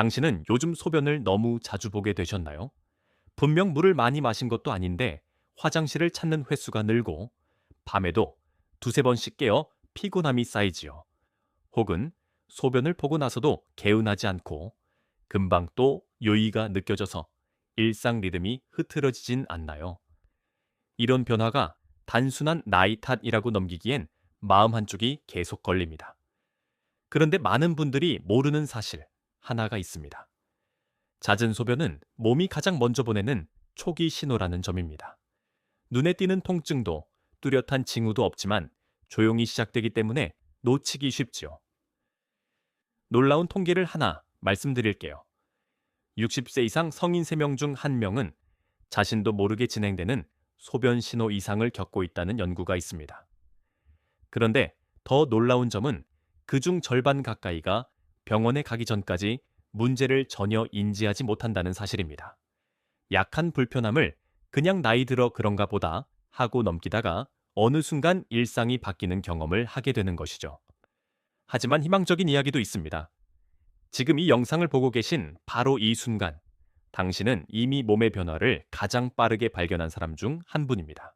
당신은 요즘 소변을 너무 자주 보게 되셨나요? 분명 물을 많이 마신 것도 아닌데 화장실을 찾는 횟수가 늘고 밤에도 두세 번씩 깨어 피곤함이 쌓이지요. 혹은 소변을 보고 나서도 개운하지 않고 금방 또 요의가 느껴져서 일상 리듬이 흐트러지진 않나요? 이런 변화가 단순한 나이 탓이라고 넘기기엔 마음 한쪽이 계속 걸립니다. 그런데 많은 분들이 모르는 사실 하나가 있습니다. 잦은 소변은 몸이 가장 먼저 보내는 초기 신호라는 점입니다. 눈에 띄는 통증도 뚜렷한 징후도 없지만 조용히 시작되기 때문에 놓치기 쉽지요. 놀라운 통계를 하나 말씀드릴게요. 60세 이상 성인 3명 중 1명은 자신도 모르게 진행되는 소변 신호 이상을 겪고 있다는 연구가 있습니다. 그런데 더 놀라운 점은 그중 절반 가까이가 병원에 가기 전까지 문제를 전혀 인지하지 못한다는 사실입니다. 약한 불편함을 그냥 나이 들어 그런가 보다 하고 넘기다가 어느 순간 일상이 바뀌는 경험을 하게 되는 것이죠. 하지만 희망적인 이야기도 있습니다. 지금 이 영상을 보고 계신 바로 이 순간, 당신은 이미 몸의 변화를 가장 빠르게 발견한 사람 중 한 분입니다.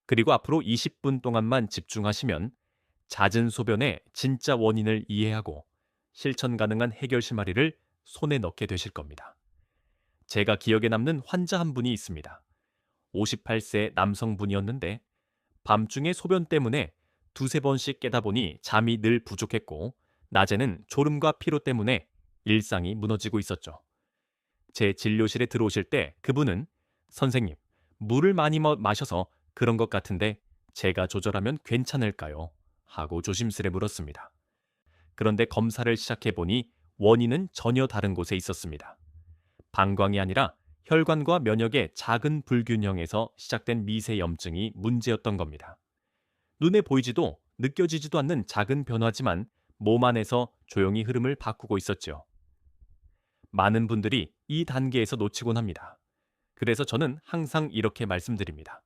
그리고 앞으로 20분 동안만 집중하시면 잦은 소변의 진짜 원인을 이해하고 실천 가능한 해결 실마리를 손에 넣게 되실 겁니다. 제가 기억에 남는 환자 한 분이 있습니다. 58세 남성분이었는데 밤중에 소변 때문에 두세 번씩 깨다 보니 잠이 늘 부족했고 낮에는 졸음과 피로 때문에 일상이 무너지고 있었죠. 제 진료실에 들어오실 때 그분은 선생님, 물을 많이 마셔서 그런 것 같은데 제가 조절하면 괜찮을까요? 하고 조심스레 물었습니다. 그런데 검사를 시작해 보니 원인은 전혀 다른 곳에 있었습니다. 방광이 아니라 혈관과 면역의 작은 불균형에서 시작된 미세 염증이 문제였던 겁니다. 눈에 보이지도 느껴지지도 않는 작은 변화지만 몸 안에서 조용히 흐름을 바꾸고 있었죠. 많은 분들이 이 단계에서 놓치곤 합니다. 그래서 저는 항상 이렇게 말씀드립니다.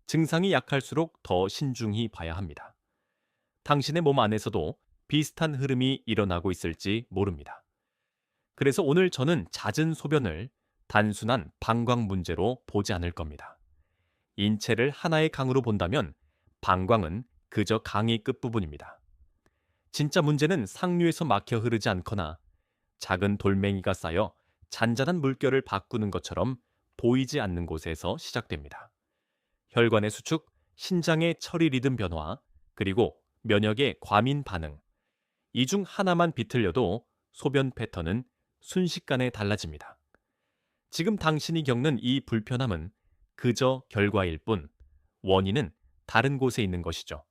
증상이 약할수록 더 신중히 봐야 합니다. 당신의 몸 안에서도 비슷한 흐름이 일어나고 있을지 모릅니다. 그래서 오늘 저는 잦은 소변을 단순한 방광 문제로 보지 않을 겁니다. 인체를 하나의 강으로 본다면 방광은 그저 강의 끝부분입니다. 진짜 문제는 상류에서 막혀 흐르지 않거나 작은 돌멩이가 쌓여 잔잔한 물결을 바꾸는 것처럼 보이지 않는 곳에서 시작됩니다. 혈관의 수축, 신장의 처리 리듬 변화, 그리고 면역의 과민 반응. 이 중 하나만 비틀려도 소변 패턴은 순식간에 달라집니다. 지금 당신이 겪는 이 불편함은 그저 결과일 뿐, 원인은 다른 곳에 있는 것이죠.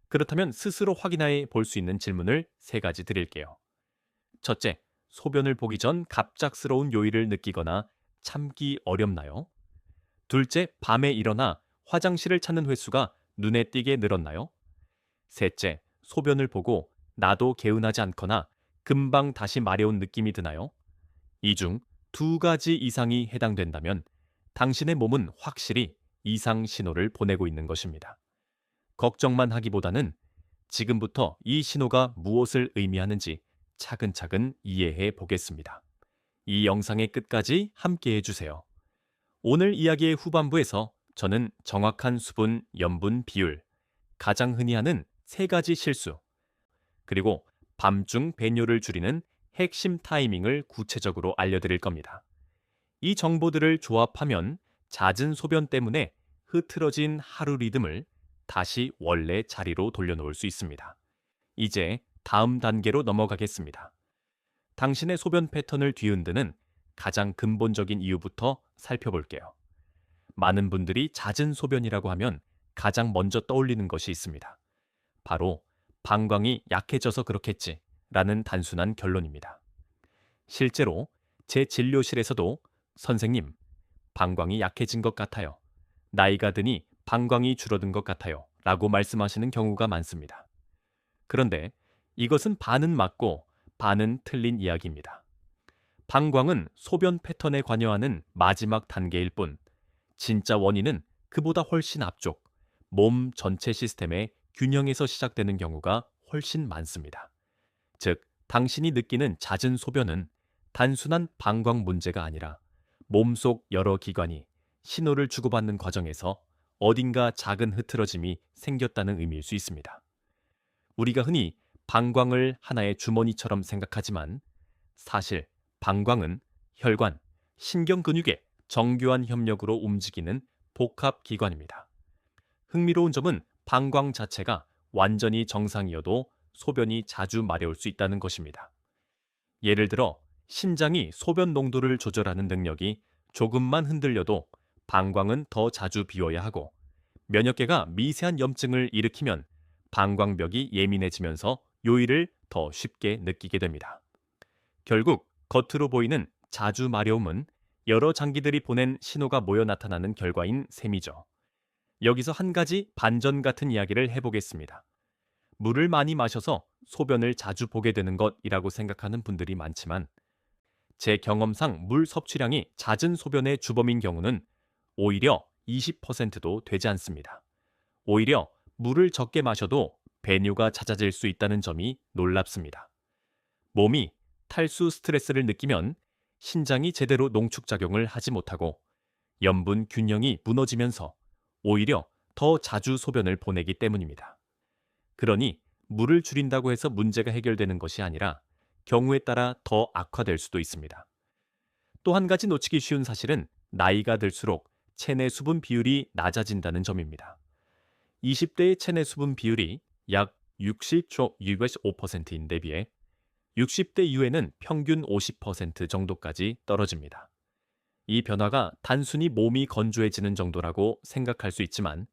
그렇다면 스스로 확인해 볼 수 있는 질문을 세 가지 드릴게요. 첫째, 소변을 보기 전 갑작스러운 요의를 느끼거나 참기 어렵나요? 둘째, 밤에 일어나 화장실을 찾는 횟수가 눈에 띄게 늘었나요? 셋째, 소변을 보고 나도 개운하지 않거나 금방 다시 마려운 느낌이 드나요? 이 중 두 가지 이상이 해당된다면 당신의 몸은 확실히 이상 신호를 보내고 있는 것입니다. 걱정만 하기보다는 지금부터 이 신호가 무엇을 의미하는지 차근차근 이해해 보겠습니다. 이 영상의 끝까지 함께 해주세요. 오늘 이야기의 후반부에서 저는 정확한 수분, 염분 비율, 가장 흔히 하는 세 가지 실수, 그리고 밤중 배뇨를 줄이는 핵심 타이밍을 구체적으로 알려드릴 겁니다. 이 정보들을 조합하면 잦은 소변 때문에 흐트러진 하루 리듬을 다시 원래 자리로 돌려놓을 수 있습니다. 이제 다음 단계로 넘어가겠습니다. 당신의 소변 패턴을 뒤흔드는 가장 근본적인 이유부터 살펴볼게요. 많은 분들이 잦은 소변이라고 하면 가장 먼저 떠올리는 것이 있습니다. 바로 방광이 약해져서 그렇겠지 라는 단순한 결론입니다. 실제로 제 진료실에서도 선생님, 방광이 약해진 것 같아요. 나이가 드니 방광이 줄어든 것 같아요. 라고 말씀하시는 경우가 많습니다. 그런데 이것은 반은 맞고 반은 틀린 이야기입니다. 방광은 소변 패턴에 관여하는 마지막 단계일 뿐, 진짜 원인은 그보다 훨씬 앞쪽, 몸 전체 시스템의 균형에서 시작되는 경우가 훨씬 많습니다. 즉, 당신이 느끼는 잦은 소변은 단순한 방광 문제가 아니라 몸속 여러 기관이 신호를 주고받는 과정에서 어딘가 작은 흐트러짐이 생겼다는 의미일 수 있습니다. 우리가 흔히 방광을 하나의 주머니처럼 생각하지만 사실 방광은 혈관, 신경 근육의 정교한 협력으로 움직이는 복합 기관입니다. 흥미로운 점은 방광 자체가 완전히 정상이어도 소변이 자주 마려울 수 있다는 것입니다. 예를 들어 심장이 소변 농도를 조절하는 능력이 조금만 흔들려도 방광은 더 자주 비워야 하고, 면역계가 미세한 염증을 일으키면 방광벽이 예민해지면서 요일을 더 쉽게 느끼게 됩니다. 결국 겉으로 보이는 자주 마려움은 여러 장기들이 보낸 신호가 모여 나타나는 결과인 셈이죠. 여기서 한 가지 반전 같은 이야기를 해보겠습니다. 물을 많이 마셔서 소변을 자주 보게 되는 것이라고 생각하는 분들이 많지만, 제 경험상 물 섭취량이 잦은 소변의 주범인 경우는 오히려 20%도 되지 않습니다. 오히려 물을 적게 마셔도 배뇨가 잦아질 수 있다는 점이 놀랍습니다. 몸이 탈수 스트레스를 느끼면 신장이 제대로 농축작용을 하지 못하고 염분 균형이 무너지면서 오히려 더 자주 소변을 보내기 때문입니다. 그러니 물을 줄인다고 해서 문제가 해결되는 것이 아니라 경우에 따라 더 악화될 수도 있습니다. 또 한 가지 놓치기 쉬운 사실은 나이가 들수록 체내 수분 비율이 낮아진다는 점입니다. 20대의 체내 수분 비율이 약 65%인데 비해 60대 이후에는 평균 50% 정도까지 떨어집니다. 이 변화가 단순히 몸이 건조해지는 정도라고 생각할 수 있지만,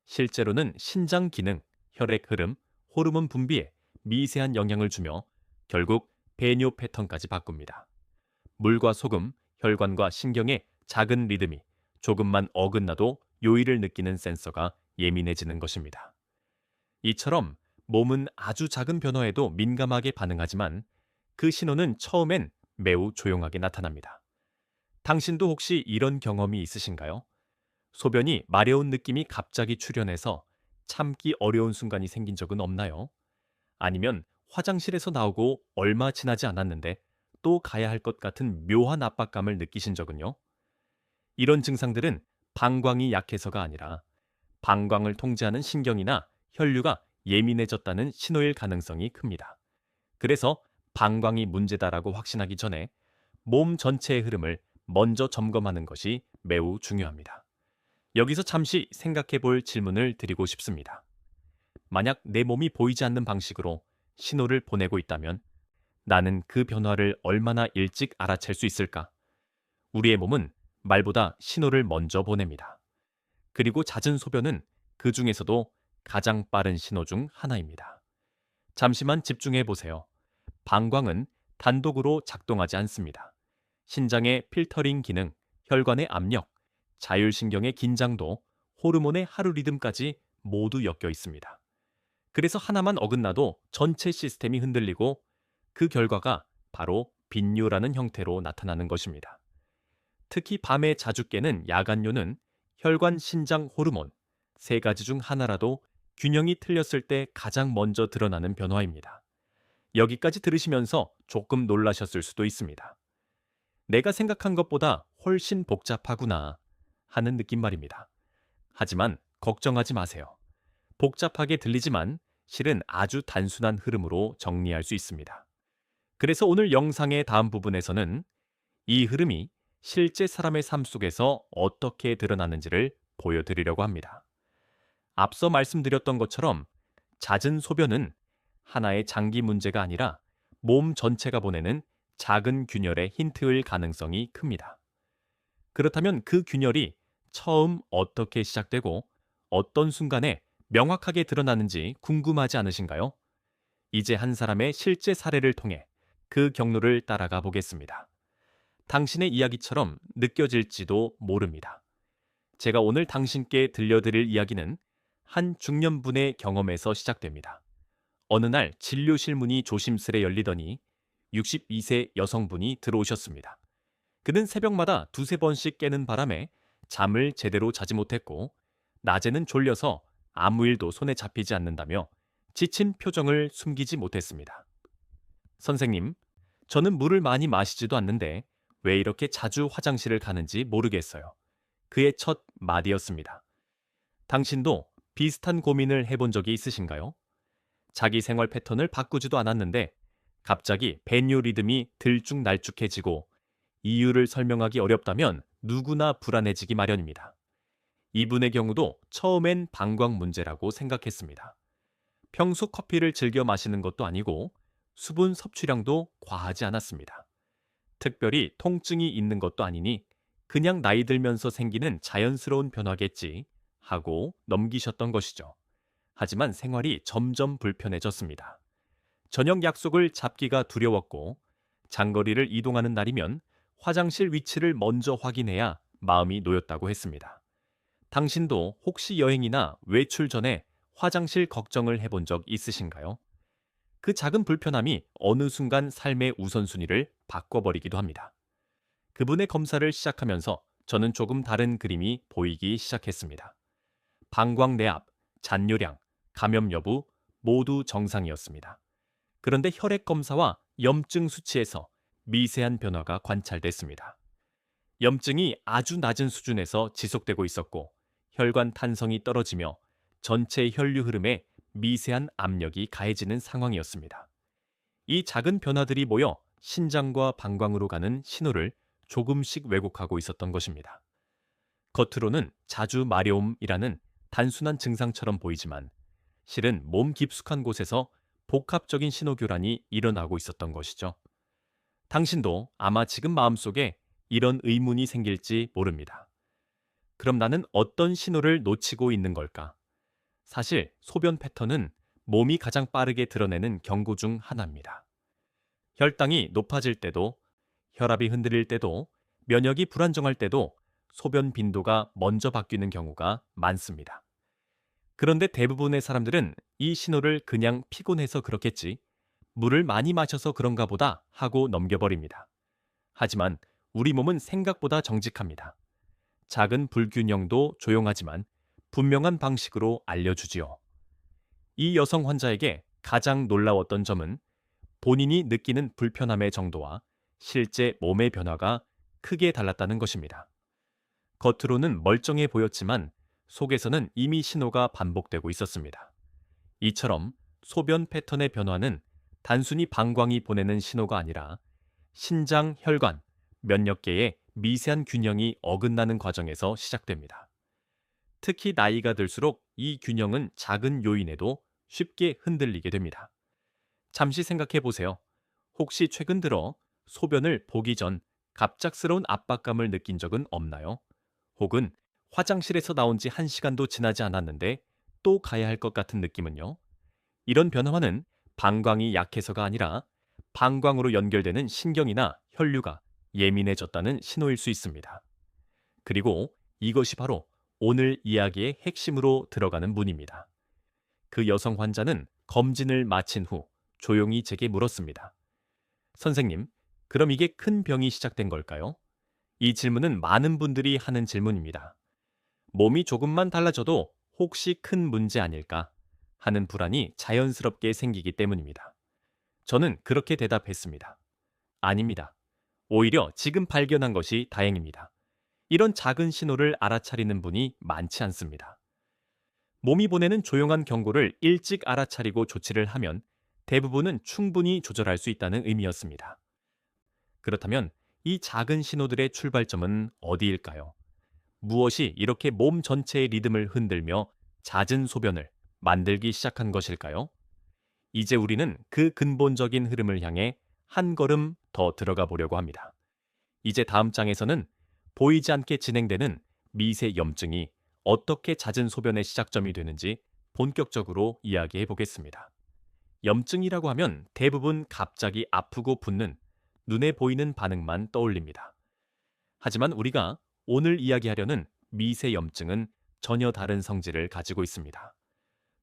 실제로는 신장 기능, 혈액 흐름, 호르몬 분비에 미세한 영향을 주며 결국 배뇨 패턴까지 바꿉니다. 물과 소금, 혈관과 신경의 작은 리듬이 조금만 어긋나도 요일을 느끼는 센서가 예민해지는 것입니다. 이처럼 몸은 아주 작은 변화에도 민감하게 반응하지만 그 신호는 처음엔 매우 조용하게 나타납니다. 당신도 혹시 이런 경험이 있으신가요? 소변이 마려운 느낌이 갑자기 출현해서 참기 어려운 순간이 생긴 적은 없나요? 아니면 화장실에서 나오고 얼마 지나지 않았는데 또 가야 할 것 같은 묘한 압박감을 느끼신 적은요? 이런 증상들은 방광이 약해서가 아니라 방광을 통제하는 신경이나 혈류가 예민해졌다는 신호일 가능성이 큽니다. 그래서 방광이 문제다라고 확신하기 전에 몸 전체의 흐름을 먼저 점검하는 것이 매우 중요합니다. 여기서 잠시 생각해 볼 질문을 드리고 싶습니다. 만약 내 몸이 보이지 않는 방식으로 신호를 보내고 있다면 나는 그 변화를 얼마나 일찍 알아챌 수 있을까? 우리의 몸은 말보다 신호를 먼저 보냅니다. 그리고 잦은 소변은 그 중에서도 가장 빠른 신호 중 하나입니다. 잠시만 집중해 보세요. 방광은 단독으로 작동하지 않습니다. 신장의 필터링 기능, 혈관의 압력, 자율신경의 긴장도, 호르몬의 하루 리듬까지 모두 엮여 있습니다. 그래서 하나만 어긋나도 전체 시스템이 흔들리고 그 결과가 바로 빈뇨라는 형태로 나타나는 것입니다. 특히 밤에 자주 깨는 야간뇨는 혈관 신장 호르몬 세 가지 중 하나라도 균형이 틀렸을 때 가장 먼저 드러나는 변화입니다. 여기까지 들으시면서 조금 놀라셨을 수도 있습니다. 내가 생각한 것보다 훨씬 복잡하구나 하는 느낌 말입니다. 하지만 걱정하지 마세요. 복잡하게 들리지만 실은 아주 단순한 흐름으로 정리할 수 있습니다. 그래서 오늘 영상의 다음 부분에서는 이 흐름이 실제 사람의 삶 속에서 어떻게 드러나는지를 보여드리려고 합니다. 앞서 말씀드렸던 것처럼 잦은 소변은 하나의 장기 문제가 아니라 몸 전체가 보내는 작은 균열의 힌트일 가능성이 큽니다. 그렇다면 그 균열이 처음 어떻게 시작되고 어떤 순간에 명확하게 드러나는지 궁금하지 않으신가요? 이제 한 사람의 실제 사례를 통해 그 경로를 따라가 보겠습니다. 당신의 이야기처럼 느껴질지도 모릅니다. 제가 오늘 당신께 들려드릴 이야기는 한 중년분의 경험에서 시작됩니다. 어느 날 진료실 문이 조심스레 열리더니 62세 여성분이 들어오셨습니다. 그는 새벽마다 두세 번씩 깨는 바람에 잠을 제대로 자지 못했고 낮에는 졸려서 아무 일도 손에 잡히지 않는다며 지친 표정을 숨기지 못했습니다. 선생님, 저는 물을 많이 마시지도 않는데 왜 이렇게 자주 화장실을 가는지 모르겠어요. 그의 첫 마디였습니다. 당신도 비슷한 고민을 해본 적이 있으신가요? 자기 생활 패턴을 바꾸지도 않았는데 갑자기 배뇨 리듬이 들쭉날쭉해지고 이유를 설명하기 어렵다면 누구나 불안해지기 마련입니다. 이분의 경우도 처음엔 방광 문제라고 생각했습니다. 평소 커피를 즐겨 마시는 것도 아니고 수분 섭취량도 과하지 않았습니다. 특별히 통증이 있는 것도 아니니 그냥 나이 들면서 생기는 자연스러운 변화겠지 하고 넘기셨던 것이죠. 하지만 생활이 점점 불편해졌습니다. 저녁 약속을 잡기가 두려웠고 장거리를 이동하는 날이면 화장실 위치를 먼저 확인해야 마음이 놓였다고 했습니다. 당신도 혹시 여행이나 외출 전에 화장실 걱정을 해본 적 있으신가요? 그 작은 불편함이 어느 순간 삶의 우선순위를 바꿔버리기도 합니다. 그분의 검사를 시작하면서 저는 조금 다른 그림이 보이기 시작했습니다. 방광 내압, 잔뇨량, 감염 여부 모두 정상이었습니다. 그런데 혈액 검사와 염증 수치에서 미세한 변화가 관찰됐습니다. 염증이 아주 낮은 수준에서 지속되고 있었고 혈관 탄성이 떨어지며 전체 혈류 흐름에 미세한 압력이 가해지는 상황이었습니다. 이 작은 변화들이 모여 신장과 방광으로 가는 신호를 조금씩 왜곡하고 있었던 것입니다. 겉으로는 자주 마려움이라는 단순한 증상처럼 보이지만 실은 몸 깊숙한 곳에서 복합적인 신호 교란이 일어나고 있었던 것이죠. 당신도 아마 지금 마음속에 이런 의문이 생길지 모릅니다. 그럼 나는 어떤 신호를 놓치고 있는 걸까? 사실 소변 패턴은 몸이 가장 빠르게 드러내는 경고 중 하나입니다. 혈당이 높아질 때도, 혈압이 흔들릴 때도, 면역이 불안정할 때도 소변 빈도가 먼저 바뀌는 경우가 많습니다. 그런데 대부분의 사람들은 이 신호를 그냥 피곤해서 그렇겠지, 물을 많이 마셔서 그런가 보다 하고 넘겨버립니다. 하지만 우리 몸은 생각보다 정직합니다. 작은 불균형도 조용하지만 분명한 방식으로 알려주지요. 이 여성 환자에게 가장 놀라웠던 점은 본인이 느끼는 불편함의 정도와 실제 몸의 변화가 크게 달랐다는 것입니다. 겉으로는 멀쩡해 보였지만 속에서는 이미 신호가 반복되고 있었습니다. 이처럼 소변 패턴의 변화는 단순히 방광이 보내는 신호가 아니라 신장, 혈관, 면역계의 미세한 균형이 어긋나는 과정에서 시작됩니다. 특히 나이가 들수록 이 균형은 작은 요인에도 쉽게 흔들리게 됩니다. 잠시 생각해 보세요. 혹시 최근 들어 소변을 보기 전 갑작스러운 압박감을 느낀 적은 없나요? 혹은 화장실에서 나온 지 1시간도 지나지 않았는데 또 가야 할 것 같은 느낌은요? 이런 변화와는 방광이 약해서가 아니라 방광으로 연결되는 신경이나 혈류가 예민해졌다는 신호일 수 있습니다. 그리고 이것이 바로 오늘 이야기의 핵심으로 들어가는 문입니다. 그 여성 환자는 검진을 마친 후 조용히 제게 물었습니다. 선생님, 그럼 이게 큰 병이 시작된 걸까요? 이 질문은 많은 분들이 하는 질문입니다. 몸이 조금만 달라져도 혹시 큰 문제 아닐까 하는 불안이 자연스럽게 생기기 때문입니다. 저는 그렇게 대답했습니다. 아닙니다. 오히려 지금 발견한 것이 다행입니다. 이런 작은 신호를 알아차리는 분이 많지 않습니다. 몸이 보내는 조용한 경고를 일찍 알아차리고 조치를 하면 대부분은 충분히 조절할 수 있다는 의미였습니다. 그렇다면 이 작은 신호들의 출발점은 어디일까요? 무엇이 이렇게 몸 전체의 리듬을 흔들며 잦은 소변을 만들기 시작한 것일까요? 이제 우리는 그 근본적인 흐름을 향해 한 걸음 더 들어가 보려고 합니다. 이제 다음 장에서는 보이지 않게 진행되는 미세 염증이 어떻게 잦은 소변의 시작점이 되는지 본격적으로 이야기해 보겠습니다. 염증이라고 하면 대부분 갑자기 아프고 붓는 눈에 보이는 반응만 떠올립니다. 하지만 우리가 오늘 이야기하려는 미세 염증은 전혀 다른 성질을 가지고 있습니다.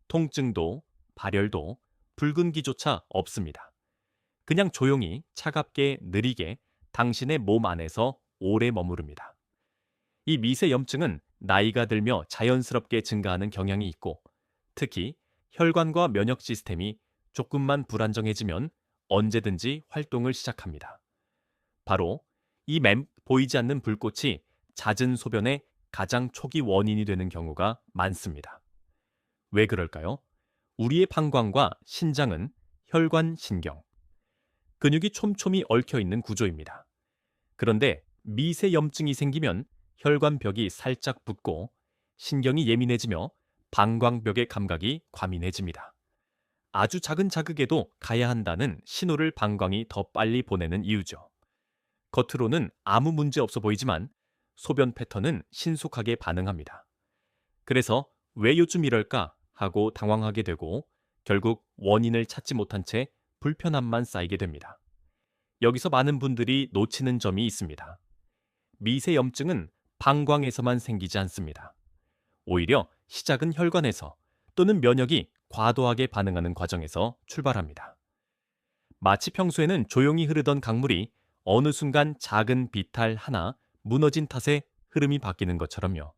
통증도 발열도 붉은기조차 없습니다. 그냥 조용히 차갑게 느리게 당신의 몸 안에서 오래 머무릅니다. 이 미세 염증은 나이가 들며 자연스럽게 증가하는 경향이 있고 특히 혈관과 면역 시스템이 조금만 불안정해지면 언제든지 활동을 시작합니다. 바로 이 보이지 않는 불꽃이 잦은 소변의 가장 초기 원인이 되는 경우가 많습니다. 왜 그럴까요? 우리의 방광과 신장은 혈관 신경, 근육이 촘촘히 얽혀 있는 구조입니다. 그런데 미세 염증이 생기면 혈관벽이 살짝 붓고 신경이 예민해지며 방광벽의 감각이 과민해집니다. 아주 작은 자극에도 가야 한다는 신호를 방광이 더 빨리 보내는 이유죠. 겉으로는 아무 문제 없어 보이지만 소변 패턴은 신속하게 반응합니다. 그래서 왜 요즘 이럴까 하고 당황하게 되고 결국 원인을 찾지 못한 채 불편함만 쌓이게 됩니다. 여기서 많은 분들이 놓치는 점이 있습니다. 미세염증은 방광에서만 생기지 않습니다. 오히려 시작은 혈관에서 또는 면역이 과도하게 반응하는 과정에서 출발합니다. 마치 평소에는 조용히 흐르던 강물이 어느 순간 작은 비탈 하나 무너진 탓에 흐름이 바뀌는 것처럼요.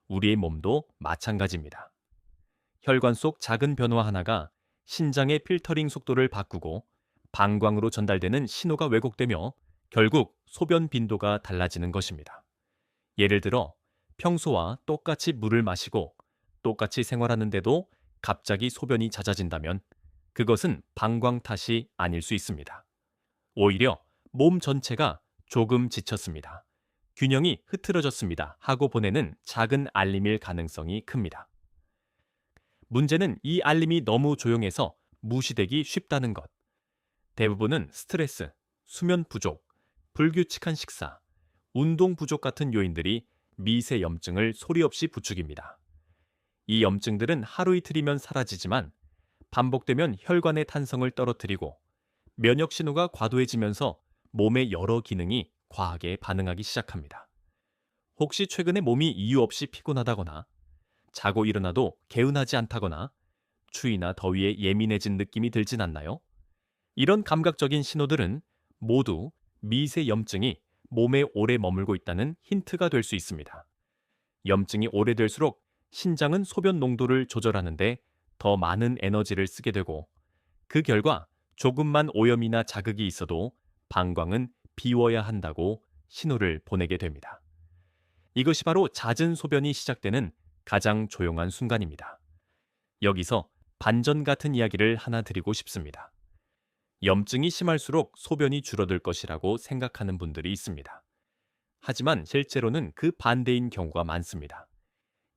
우리의 몸도 마찬가지입니다. 혈관 속 작은 변화 하나가 신장의 필터링 속도를 바꾸고 방광으로 전달되는 신호가 왜곡되며 결국 소변 빈도가 달라지는 것입니다. 예를 들어 평소와 똑같이 물을 마시고 똑같이 생활하는데도 갑자기 소변이 잦아진다면 그것은 방광 탓이 아닐 수 있습니다. 오히려 몸 전체가 조금 지쳤습니다. 균형이 흐트러졌습니다 하고 보내는 작은 알림일 가능성이 큽니다. 문제는 이 알림이 너무 조용해서 무시되기 쉽다는 것. 대부분은 스트레스, 수면 부족, 불규칙한 식사, 운동 부족 같은 요인들이 미세 염증을 소리 없이 부추깁니다. 이 염증들은 하루 이틀이면 사라지지만 반복되면 혈관의 탄성을 떨어뜨리고 면역 신호가 과도해지면서 몸의 여러 기능이 과하게 반응하기 시작합니다. 혹시 최근에 몸이 이유 없이 피곤하다거나 자고 일어나도 개운하지 않다거나 추위나 더위에 예민해진 느낌이 들진 않나요? 이런 감각적인 신호들은 모두 미세 염증이 몸에 오래 머물고 있다는 힌트가 될 수 있습니다. 염증이 오래될수록 신장은 소변 농도를 조절하는데 더 많은 에너지를 쓰게 되고 그 결과 조금만 오염이나 자극이 있어도 방광은 비워야 한다고 신호를 보내게 됩니다. 이것이 바로 잦은 소변이 시작되는 가장 조용한 순간입니다. 여기서 반전 같은 이야기를 하나 드리고 싶습니다. 염증이 심할수록 소변이 줄어들 것이라고 생각하는 분들이 있습니다. 하지만 실제로는 그 반대인 경우가 많습니다.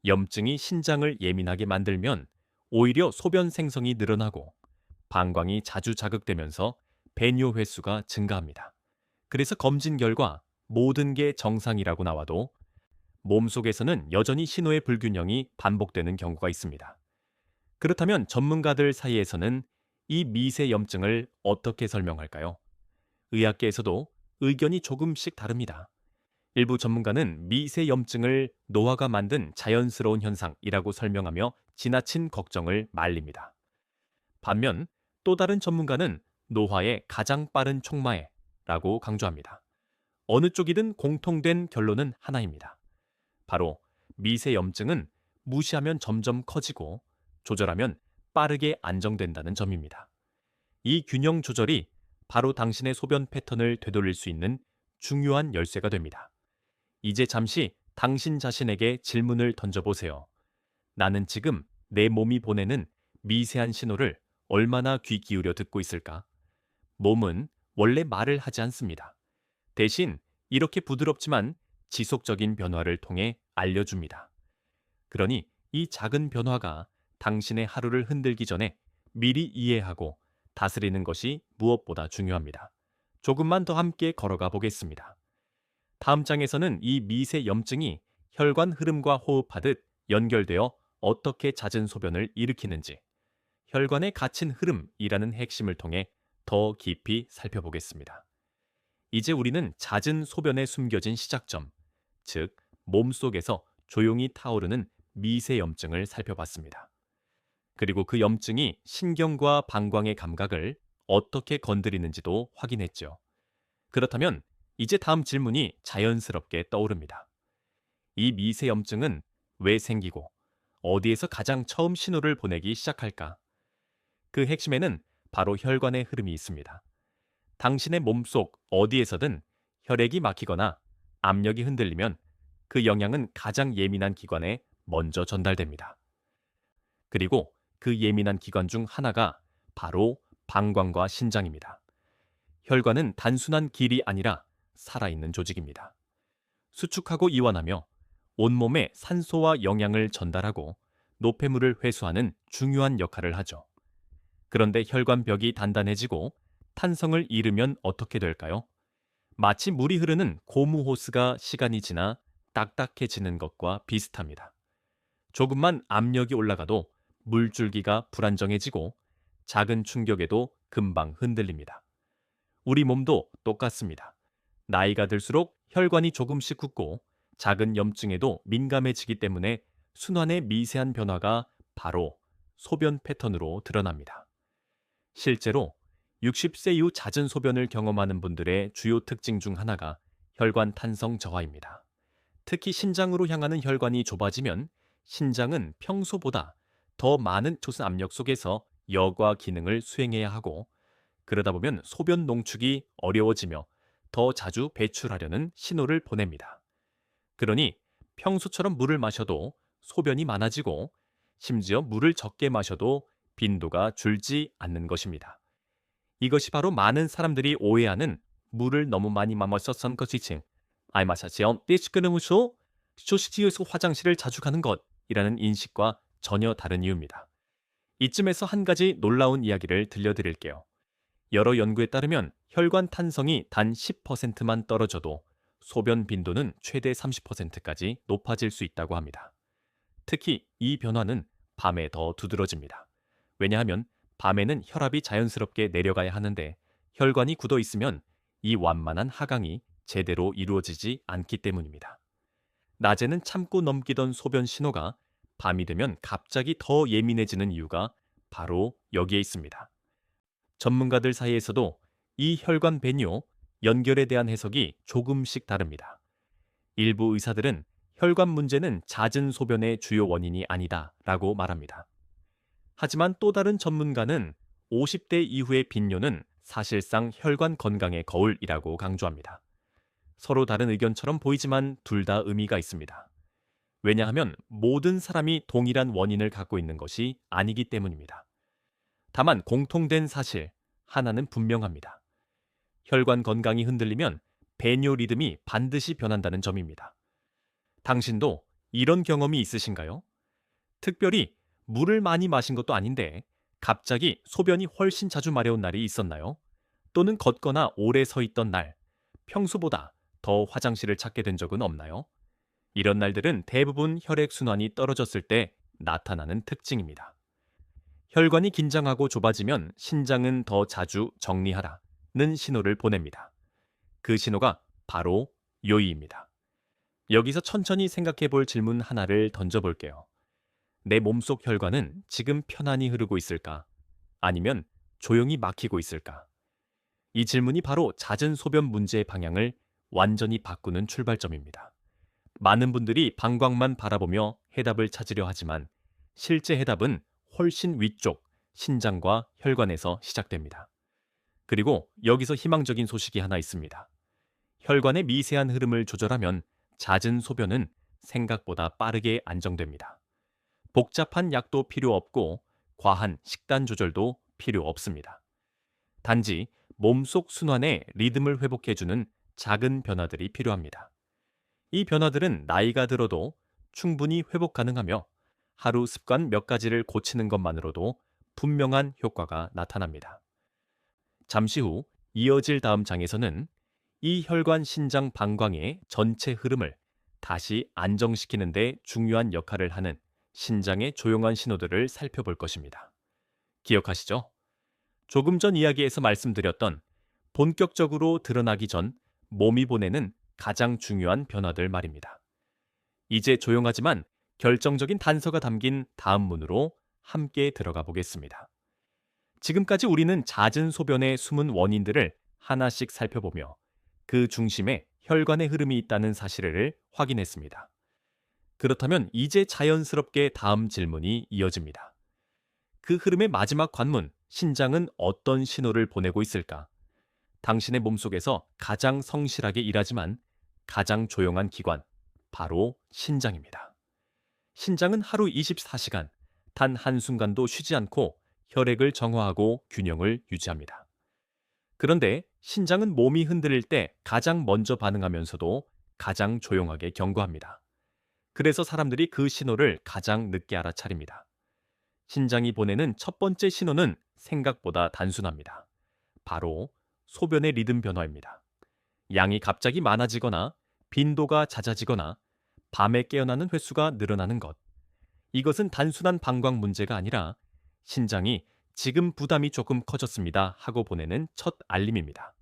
염증이 신장을 예민하게 만들면 오히려 소변 생성이 늘어나고 방광이 자주 자극되면서 배뇨 횟수가 증가합니다. 그래서 검진 결과 모든 게 정상이라고 나와도 몸속에서는 여전히 신호의 불균형이 반복되는 경우가 있습니다. 그렇다면 전문가들 사이에서는 이 미세 염증을 어떻게 설명할까요? 의학계에서도 의견이 조금씩 다릅니다. 일부 전문가는 미세 염증을 노화가 만든 자연스러운 현상이라고 설명하며 지나친 걱정을 말립니다. 반면 또 다른 전문가는 노화의 가장 빠른 촉마해라고 강조합니다. 어느 쪽이든 공통된 결론은 하나입니다. 바로 미세 염증은 무시하면 점점 커지고 조절하면 빠르게 안정된다는 점입니다. 이 균형 조절이 바로 당신의 소변 패턴을 되돌릴 수 있는 중요한 열쇠가 됩니다. 이제 잠시 당신 자신에게 질문을 던져보세요. 나는 지금 내 몸이 보내는 미세한 신호를 얼마나 귀 기울여 듣고 있을까? 몸은 원래 말을 하지 않습니다. 대신 이렇게 부드럽지만 지속적인 변화를 통해 알려줍니다. 그러니 이 작은 변화가 당신의 하루를 흔들기 전에 미리 이해하고 다스리는 것이 무엇보다 중요합니다. 조금만 더 함께 걸어가 보겠습니다. 다음 장에서는 이 미세 염증이 혈관 흐름과 호흡하듯 연결되어 어떻게 잦은 소변을 일으키는지, 혈관의 갇힌 흐름이라는 핵심을 통해 더 깊이 살펴보겠습니다. 이제 우리는 잦은 소변에 숨겨진 시작점, 즉 몸속에서 조용히 타오르는 미세 염증을 살펴봤습니다. 그리고 그 염증이 신경과 방광의 감각을 어떻게 건드리는지도 확인했죠. 그렇다면 이제 다음 질문이 자연스럽게 떠오릅니다. 이 미세 염증은 왜 생기고 어디에서 가장 처음 신호를 보내기 시작할까? 그 핵심에는 바로 혈관의 흐름이 있습니다. 당신의 몸속 어디에서든 혈액이 막히거나 압력이 흔들리면 그 영향은 가장 예민한 기관에 먼저 전달됩니다. 그리고 그 예민한 기관 중 하나가 바로 방광과 신장입니다. 혈관은 단순한 길이 아니라 살아있는 조직입니다. 수축하고 이완하며 온몸에 산소와 영양을 전달하고 노폐물을 회수하는 중요한 역할을 하죠. 그런데 혈관벽이 단단해지고 탄성을 잃으면 어떻게 될까요? 마치 물이 흐르는 고무 호스가 시간이 지나 딱딱해지는 것과 비슷합니다. 조금만 압력이 올라가도 물줄기가 불안정해지고 작은 충격에도 금방 흔들립니다. 우리 몸도 똑같습니다. 나이가 들수록 혈관이 조금씩 굳고 작은 염증에도 민감해지기 때문에 순환의 미세한 변화가 바로 소변 패턴으로 드러납니다. 실제로 60세 이후 잦은 소변을 경험하는 분들의 주요 특징 중 하나가 혈관 탄성 저하입니다. 특히 신장으로 향하는 혈관이 좁아지면 신장은 평소보다 더 많은 초선 압력 속에서 여과 기능을 수행해야 하고, 그러다 보면 소변 농축이 어려워지며 더 자주 배출하려는 신호를 보냅니다. 그러니 평소처럼 물을 마셔도 소변이 많아지고, 심지어 물을 적게 마셔도 빈도가 줄지 않는 것입니다. 이것이 바로 많은 사람들이 오해하는 물을 너무 많이 마셨던 것이지, 알마사시엄 띠시끄르무쇼 쇼시티에서 화장실을 자주 가는 것이라는 인식과 전혀 다른 이유입니다. 이쯤에서 한 가지 놀라운 이야기를 들려드릴게요. 여러 연구에 따르면 혈관 탄성이 단 10%만 떨어져도 소변 빈도는 최대 30%까지 높아질 수 있다고 합니다. 특히 이 변화는 밤에 더 두드러집니다. 왜냐하면 밤에는 혈압이 자연스럽게 내려가야 하는데 혈관이 굳어 있으면 이 완만한 하강이 제대로 이루어지지 않기 때문입니다. 낮에는 참고 넘기던 소변 신호가 밤이 되면 갑자기 더 예민해지는 이유가 바로 여기에 있습니다. 전문가들 사이에서도 이 혈관 배뇨, 연결에 대한 해석이 조금씩 다릅니다. 일부 의사들은 혈관 문제는 잦은 소변의 주요 원인이 아니다 라고 말합니다. 하지만 또 다른 전문가는 50대 이후의 빈뇨는 사실상 혈관 건강의 거울이라고 강조합니다. 서로 다른 의견처럼 보이지만 둘 다 의미가 있습니다. 왜냐하면 모든 사람이 동일한 원인을 갖고 있는 것이 아니기 때문입니다. 다만 공통된 사실 하나는 분명합니다. 혈관 건강이 흔들리면 배뇨 리듬이 반드시 변한다는 점입니다. 당신도 이런 경험이 있으신가요? 특별히 물을 많이 마신 것도 아닌데 갑자기 소변이 훨씬 자주 마려운 날이 있었나요? 또는 걷거나 오래 서 있던 날, 평소보다 더 화장실을 찾게 된 적은 없나요? 이런 날들은 대부분 혈액순환이 떨어졌을 때 나타나는 특징입니다. 혈관이 긴장하고 좁아지면 신장은 더 자주 정리하라는 신호를 보냅니다. 그 신호가 바로 요의입니다. 여기서 천천히 생각해 볼 질문 하나를 던져볼게요. 내 몸속 혈관은 지금 편안히 흐르고 있을까? 아니면 조용히 막히고 있을까? 이 질문이 바로 잦은 소변 문제의 방향을 완전히 바꾸는 출발점입니다. 많은 분들이 방광만 바라보며 해답을 찾으려 하지만 실제 해답은 훨씬 위쪽, 신장과 혈관에서 시작됩니다. 그리고 여기서 희망적인 소식이 하나 있습니다. 혈관의 미세한 흐름을 조절하면 잦은 소변은 생각보다 빠르게 안정됩니다. 복잡한 약도 필요 없고 과한 식단 조절도 필요 없습니다. 단지 몸속 순환의 리듬을 회복해주는 작은 변화들이 필요합니다. 이 변화들은 나이가 들어도 충분히 회복 가능하며 하루 습관 몇 가지를 고치는 것만으로도 분명한 효과가 나타납니다. 잠시 후 이어질 다음 장에서는 이 혈관 신장 방광의 전체 흐름을 다시 안정시키는 데 중요한 역할을 하는 신장의 조용한 신호들을 살펴볼 것입니다. 기억하시죠? 조금 전 이야기에서 말씀드렸던 본격적으로 드러나기 전 몸이 보내는 가장 중요한 변화들 말입니다. 이제 조용하지만 결정적인 단서가 담긴 다음 문으로 함께 들어가 보겠습니다. 지금까지 우리는 잦은 소변의 숨은 원인들을 하나씩 살펴보며 그 중심에 혈관의 흐름이 있다는 사실을 확인했습니다. 그렇다면 이제 자연스럽게 다음 질문이 이어집니다. 그 흐름의 마지막 관문, 신장은 어떤 신호를 보내고 있을까? 당신의 몸속에서 가장 성실하게 일하지만 가장 조용한 기관, 바로 신장입니다. 신장은 하루 24시간, 단 한순간도 쉬지 않고 혈액을 정화하고 균형을 유지합니다. 그런데 신장은 몸이 흔들릴 때 가장 먼저 반응하면서도 가장 조용하게 경고합니다. 그래서 사람들이 그 신호를 가장 늦게 알아차립니다. 신장이 보내는 첫 번째 신호는 생각보다 단순합니다. 바로 소변의 리듬 변화입니다. 양이 갑자기 많아지거나 빈도가 잦아지거나 밤에 깨어나는 횟수가 늘어나는 것. 이것은 단순한 방광 문제가 아니라 신장이 지금 부담이 조금 커졌습니다 하고 보내는 첫 알림입니다.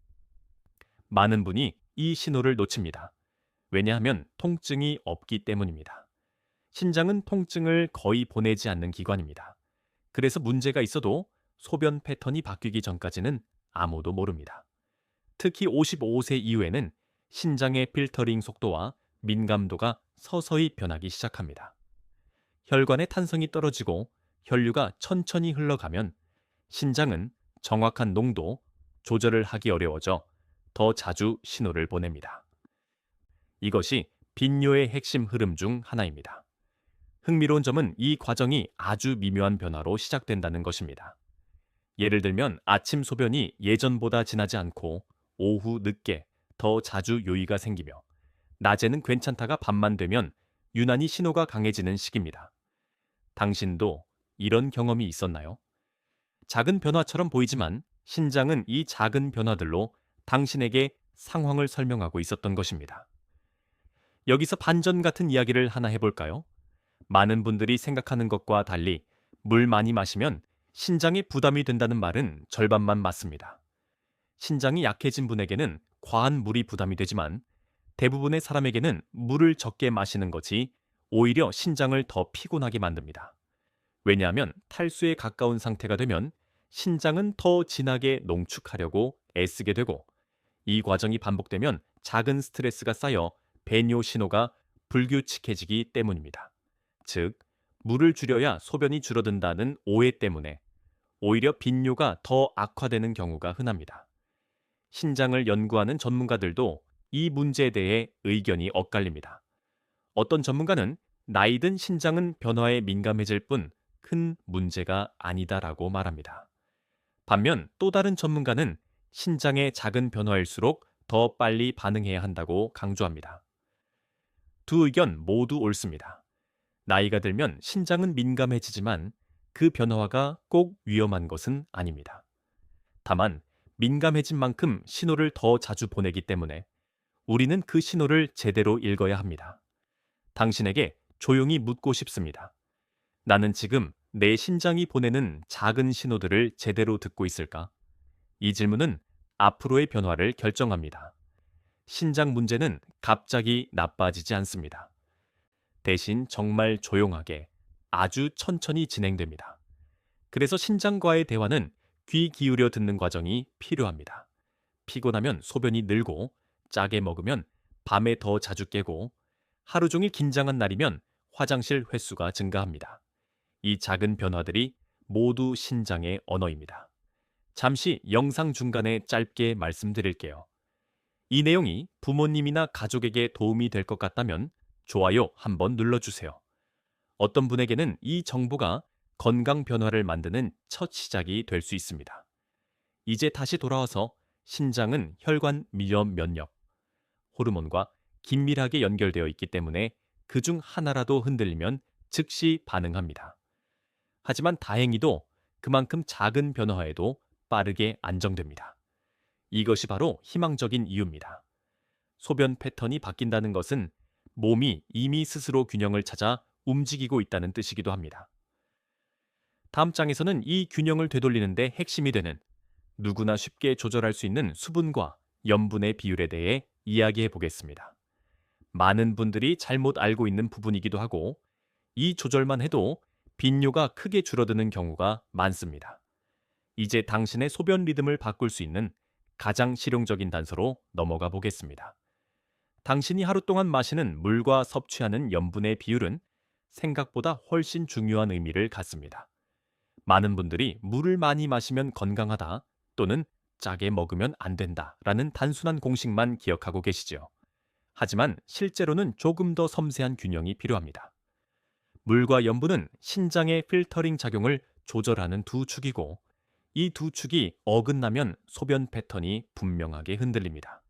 많은 분이 이 신호를 놓칩니다. 왜냐하면 통증이 없기 때문입니다. 신장은 통증을 거의 보내지 않는 기관입니다. 그래서 문제가 있어도 소변 패턴이 바뀌기 전까지는 아무도 모릅니다. 특히 55세 이후에는 신장의 필터링 속도와 민감도가 서서히 변하기 시작합니다. 혈관의 탄성이 떨어지고 혈류가 천천히 흘러가면 신장은 정확한 농도, 조절을 하기 어려워져 더 자주 신호를 보냅니다. 이것이 빈뇨의 핵심 흐름 중 하나입니다. 흥미로운 점은 이 과정이 아주 미묘한 변화로 시작된다는 것입니다. 예를 들면 아침 소변이 예전보다 진하지 않고 오후 늦게 더 자주 요의가 생기며 낮에는 괜찮다가 밤만 되면 유난히 신호가 강해지는 시기입니다. 당신도 이런 경험이 있었나요? 작은 변화처럼 보이지만 신장은 이 작은 변화들로 당신에게 상황을 설명하고 있었던 것입니다. 여기서 반전 같은 이야기를 하나 해볼까요? 많은 분들이 생각하는 것과 달리 물 많이 마시면 신장에 부담이 된다는 말은 절반만 맞습니다. 신장이 약해진 분에게는 과한 물이 부담이 되지만 대부분의 사람에게는 물을 적게 마시는 것이 오히려 신장을 더 피곤하게 만듭니다. 왜냐하면 탈수에 가까운 상태가 되면 신장은 더 진하게 농축하려고 애쓰게 되고 이 과정이 반복되면 작은 스트레스가 쌓여 배뇨 신호가 불규칙해지기 때문입니다. 즉, 물을 줄여야 소변이 줄어든다는 오해 때문에 오히려 빈뇨가 더 악화되는 경우가 흔합니다. 신장을 연구하는 전문가들도 이 문제에 대해 의견이 엇갈립니다. 어떤 전문가는 나이 든 신장은 변화에 민감해질 뿐 큰 문제가 아니다라고 말합니다. 반면 또 다른 전문가는 신장의 작은 변화일수록 더 빨리 반응해야 한다고 강조합니다. 두 의견 모두 옳습니다. 나이가 들면 신장은 민감해지지만 그 변화가 꼭 위험한 것은 아닙니다. 다만 민감해진 만큼 신호를 더 자주 보내기 때문에 우리는 그 신호를 제대로 읽어야 합니다. 당신에게 조용히 묻고 싶습니다. 나는 지금 내 신장이 보내는 작은 신호들을 제대로 듣고 있을까? 이 질문은 앞으로의 변화를 결정합니다. 신장 문제는 갑자기 나빠지지 않습니다. 대신 정말 조용하게 아주 천천히 진행됩니다. 그래서 신장과의 대화는 귀 기울여 듣는 과정이 필요합니다. 피곤하면 소변이 늘고 짜게 먹으면 밤에 더 자주 깨고 하루 종일 긴장한 날이면 화장실 횟수가 증가합니다. 이 작은 변화들이 모두 신장의 언어입니다. 잠시 영상 중간에 짧게 말씀드릴게요. 이 내용이 부모님이나 가족에게 도움이 될 것 같다면 좋아요 한번 눌러주세요. 어떤 분에게는 이 정보가 건강 변화를 만드는 첫 시작이 될 수 있습니다. 이제 다시 돌아와서 신장은 혈관 미염 면역, 호르몬과 긴밀하게 연결되어 있기 때문에 그중 하나라도 흔들리면 즉시 반응합니다. 하지만 다행히도 그만큼 작은 변화에도 빠르게 안정됩니다. 이것이 바로 희망적인 이유입니다. 소변 패턴이 바뀐다는 것은 몸이 이미 스스로 균형을 찾아 움직이고 있다는 뜻이기도 합니다. 다음 장에서는 이 균형을 되돌리는데 핵심이 되는 누구나 쉽게 조절할 수 있는 수분과 염분의 비율에 대해 이야기해 보겠습니다. 많은 분들이 잘못 알고 있는 부분이기도 하고 이 조절만 해도 빈뇨가 크게 줄어드는 경우가 많습니다. 이제 당신의 소변 리듬을 바꿀 수 있는 가장 실용적인 단서로 넘어가 보겠습니다. 당신이 하루 동안 마시는 물과 섭취하는 염분의 비율은 생각보다 훨씬 중요한 의미를 갖습니다. 많은 분들이 물을 많이 마시면 건강하다 또는 짜게 먹으면 안 된다라는 단순한 공식만 기억하고 계시죠. 하지만 실제로는 조금 더 섬세한 균형이 필요합니다. 물과 염분은 신장의 필터링 작용을 조절하는 두 축이고, 이 두 축이 어긋나면 소변 패턴이 분명하게 흔들립니다.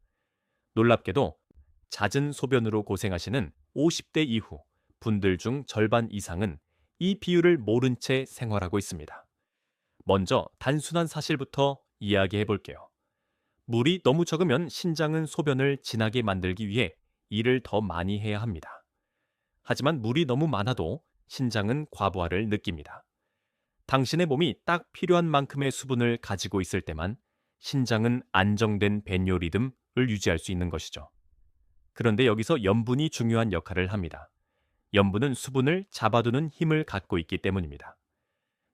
놀랍게도 잦은 소변으로 고생하시는 50대 이후 분들 중 절반 이상은 이 비율을 모른 채 생활하고 있습니다. 먼저 단순한 사실부터 이야기해 볼게요. 물이 너무 적으면 신장은 소변을 진하게 만들기 위해 일을 더 많이 해야 합니다. 하지만 물이 너무 많아도 신장은 과부하를 느낍니다. 당신의 몸이 딱 필요한 만큼의 수분을 가지고 있을 때만 신장은 안정된 배뇨 리듬을 유지할 수 있는 것이죠. 그런데 여기서 염분이 중요한 역할을 합니다. 염분은 수분을 잡아두는 힘을 갖고 있기 때문입니다.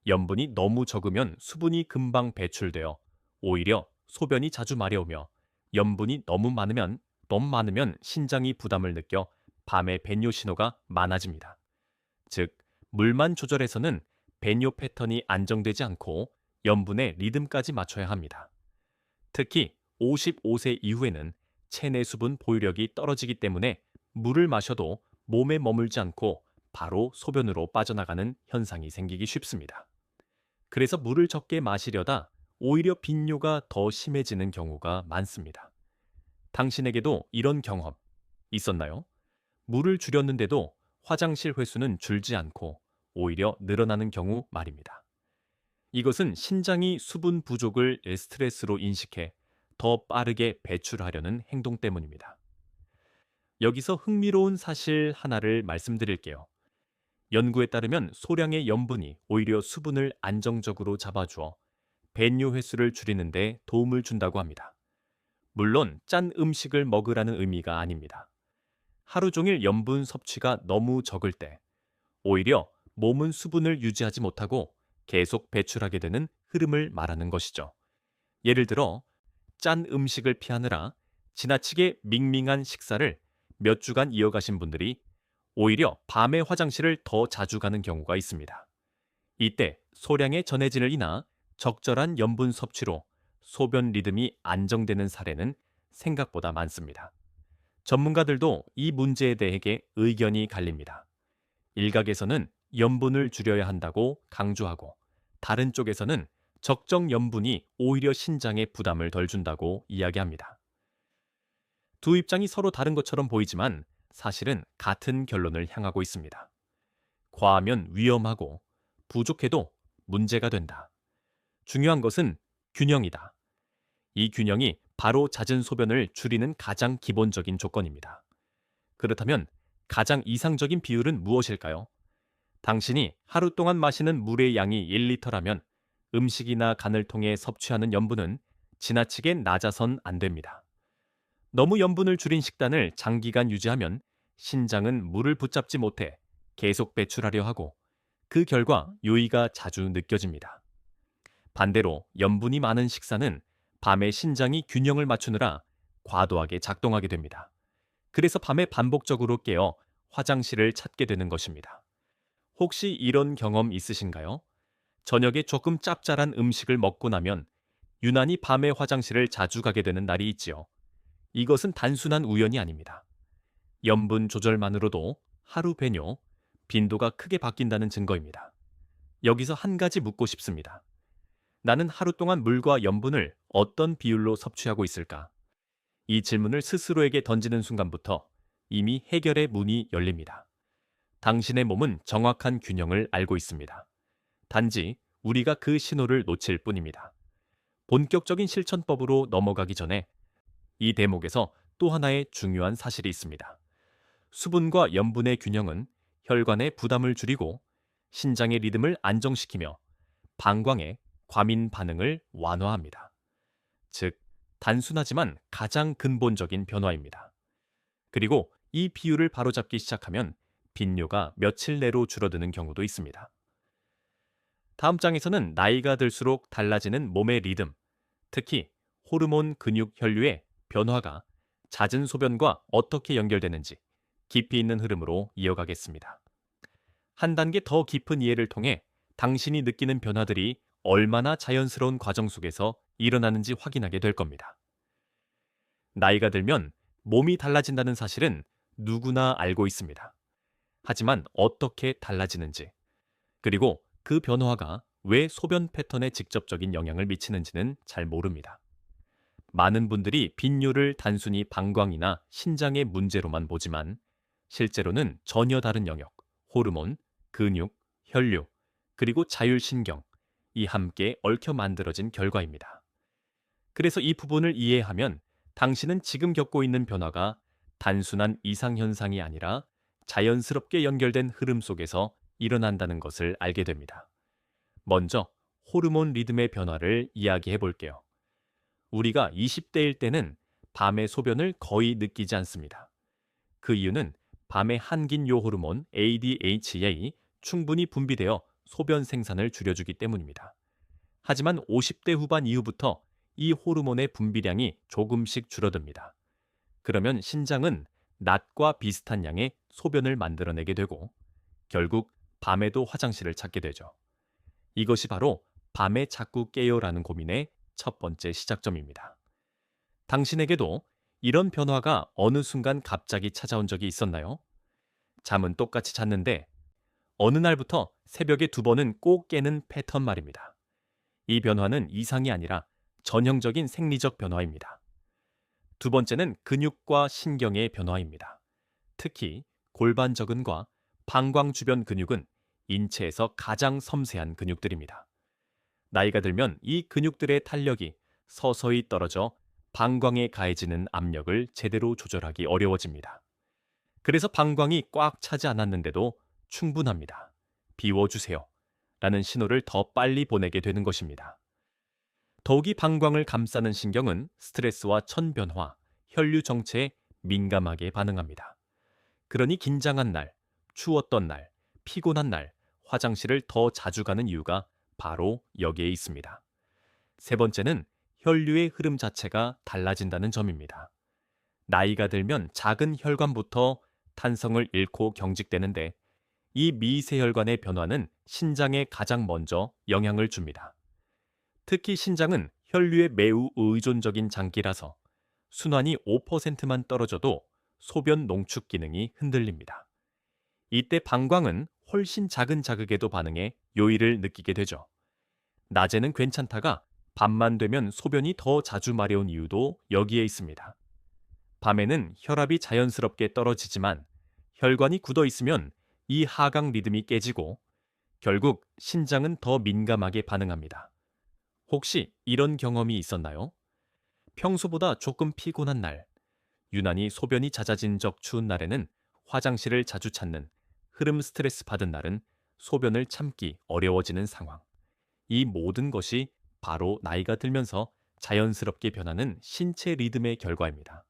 염분이 너무 적으면 수분이 금방 배출되어 오히려 소변이 자주 마려우며, 염분이 너무 많으면 신장이 부담을 느껴 밤에 배뇨 신호가 많아집니다. 즉, 물만 조절해서는 배뇨 패턴이 안정되지 않고 염분의 리듬까지 맞춰야 합니다. 특히 55세 이후에는 체내 수분 보유력이 떨어지기 때문에 물을 마셔도 몸에 머물지 않고 바로 소변으로 빠져나가는 현상이 생기기 쉽습니다. 그래서 물을 적게 마시려다 오히려 빈뇨가 더 심해지는 경우가 많습니다. 당신에게도 이런 경험 있었나요? 물을 줄였는데도 화장실 횟수는 줄지 않고 오히려 늘어나는 경우 말입니다. 이것은 신장이 수분 부족을 스트레스로 인식해 더 빠르게 배출하려는 행동 때문입니다. 여기서 흥미로운 사실 하나를 말씀드릴게요. 연구에 따르면 소량의 염분이 오히려 수분을 안정적으로 잡아주어 배뇨 횟수를 줄이는 데 도움을 준다고 합니다. 물론 짠 음식을 먹으라는 의미가 아닙니다. 하루 종일 염분 섭취가 너무 적을 때 오히려 몸은 수분을 유지하지 못하고 계속 배출하게 되는 흐름을 말하는 것이죠. 예를 들어 짠 음식을 피하느라 지나치게 밍밍한 식사를 몇 주간 이어가신 분들이 오히려 밤에 화장실을 더 자주 가는 경우가 있습니다. 이때 소량의 전해질을 인하 적절한 염분 섭취로 소변 리듬이 안정되는 사례는 생각보다 많습니다. 전문가들도 이 문제에 대해 의견이 갈립니다. 일각에서는 염분을 줄여야 한다고 강조하고, 다른 쪽에서는 적정 염분이 오히려 신장에 부담을 덜 준다고 이야기합니다. 두 입장이 서로 다른 것처럼 보이지만 사실은 같은 결론을 향하고 있습니다. 과하면 위험하고 부족해도 문제가 된다. 중요한 것은 균형이다. 이 균형이 바로 잦은 소변을 줄이는 가장 기본적인 조건입니다. 그렇다면 가장 이상적인 비율은 무엇일까요? 당신이 하루 동안 마시는 물의 양이 1리터라면 음식이나 간을 통해 섭취하는 염분은 지나치게 낮아선 안 됩니다. 너무 염분을 줄인 식단을 장기간 유지하면 신장은 물을 붙잡지 못해 계속 배출하려 하고, 그 결과 요의가 자주 느껴집니다. 반대로 염분이 많은 식사는 밤에 신장이 균형을 맞추느라 과도하게 작동하게 됩니다. 그래서 밤에 반복적으로 깨어 화장실을 찾게 되는 것입니다. 혹시 이런 경험 있으신가요? 저녁에 조금 짭짤한 음식을 먹고 나면 유난히 밤에 화장실을 자주 가게 되는 날이 있지요. 이것은 단순한 우연이 아닙니다. 염분 조절만으로도 하루 배뇨, 빈도가 크게 바뀐다는 증거입니다. 여기서 한 가지 묻고 싶습니다. 나는 하루 동안 물과 염분을 어떤 비율로 섭취하고 있을까? 이 질문을 스스로에게 던지는 순간부터 이미 해결의 문이 열립니다. 당신의 몸은 정확한 균형을 알고 있습니다. 단지 우리가 그 신호를 놓칠 뿐입니다. 본격적인 실천법으로 넘어가기 전에 이 대목에서 또 하나의 중요한 사실이 있습니다. 수분과 염분의 균형은 혈관의 부담을 줄이고 신장의 리듬을 안정시키며 방광의 과민 반응을 완화합니다. 즉, 단순하지만 가장 근본적인 변화입니다. 그리고 이 비율을 바로잡기 시작하면 빈뇨가 며칠 내로 줄어드는 경우도 있습니다. 다음 장에서는 나이가 들수록 달라지는 몸의 리듬, 특히 호르몬 근육 혈류의 변화가 잦은 소변과 어떻게 연결되는지 깊이 있는 흐름으로 이어가겠습니다. 한 단계 더 깊은 이해를 통해 당신이 느끼는 변화들이 얼마나 자연스러운 과정 속에서 일어나는지 확인하게 될 겁니다. 나이가 들면 몸이 달라진다는 사실은 누구나 알고 있습니다. 하지만 어떻게 달라지는지, 그리고 그 변화가 왜 소변 패턴에 직접적인 영향을 미치는지는 잘 모릅니다. 많은 분들이 빈뇨를 단순히 방광이나 신장의 문제로만 보지만 실제로는 전혀 다른 영역, 호르몬, 근육, 혈류, 그리고 자율신경, 이 함께 얽혀 만들어진 결과입니다. 그래서 이 부분을 이해하면 당신은 지금 겪고 있는 변화가 단순한 이상현상이 아니라 자연스럽게 연결된 흐름 속에서 일어난다는 것을 알게 됩니다. 먼저 호르몬 리듬의 변화를 이야기해 볼게요. 우리가 20대일 때는 밤에 소변을 거의 느끼지 않습니다. 그 이유는 밤에 한긴요 호르몬 ADHA 충분히 분비되어 소변 생산을 줄여주기 때문입니다. 하지만 50대 후반 이후부터 이 호르몬의 분비량이 조금씩 줄어듭니다. 그러면 신장은 낮과 비슷한 양의 소변을 만들어내게 되고 결국 밤에도 화장실을 찾게 되죠. 이것이 바로 밤에 자꾸 깨요라는 고민의 첫 번째 시작점입니다. 당신에게도 이런 변화가 어느 순간 갑자기 찾아온 적이 있었나요? 잠은 똑같이 잤는데 어느 날부터 새벽에 2번은 꼭 깨는 패턴 말입니다. 이 변화는 이상이 아니라 전형적인 생리적 변화입니다. 두 번째는 근육과 신경의 변화입니다. 특히 골반저근과 방광 주변 근육은 인체에서 가장 섬세한 근육들입니다. 나이가 들면 이 근육들의 탄력이 서서히 떨어져 방광에 가해지는 압력을 제대로 조절하기 어려워집니다. 그래서 방광이 꽉 차지 않았는데도 충분합니다. 비워주세요. 라는 신호를 더 빨리 보내게 되는 것입니다. 더욱이 방광을 감싸는 신경은 스트레스와 천변화, 혈류 정체에 민감하게 반응합니다. 그러니 긴장한 날, 추웠던 날, 피곤한 날, 화장실을 더 자주 가는 이유가 바로 여기에 있습니다. 세 번째는 혈류의 흐름 자체가 달라진다는 점입니다. 나이가 들면 작은 혈관부터 탄성을 잃고 경직되는데 이 미세혈관의 변화는 신장에 가장 먼저 영향을 줍니다. 특히 신장은 혈류에 매우 의존적인 장기라서 순환이 5%만 떨어져도 소변 농축 기능이 흔들립니다. 이때 방광은 훨씬 작은 자극에도 반응해 요일을 느끼게 되죠. 낮에는 괜찮다가 밤만 되면 소변이 더 자주 마려운 이유도 여기에 있습니다. 밤에는 혈압이 자연스럽게 떨어지지만 혈관이 굳어 있으면 이 하강 리듬이 깨지고 결국 신장은 더 민감하게 반응합니다. 혹시 이런 경험이 있었나요? 평소보다 조금 피곤한 날, 유난히 소변이 잦아진 적 추운 날에는 화장실을 자주 찾는, 흐름 스트레스 받은 날은 소변을 참기 어려워지는 상황. 이 모든 것이 바로 나이가 들면서 자연스럽게 변하는 신체 리듬의 결과입니다.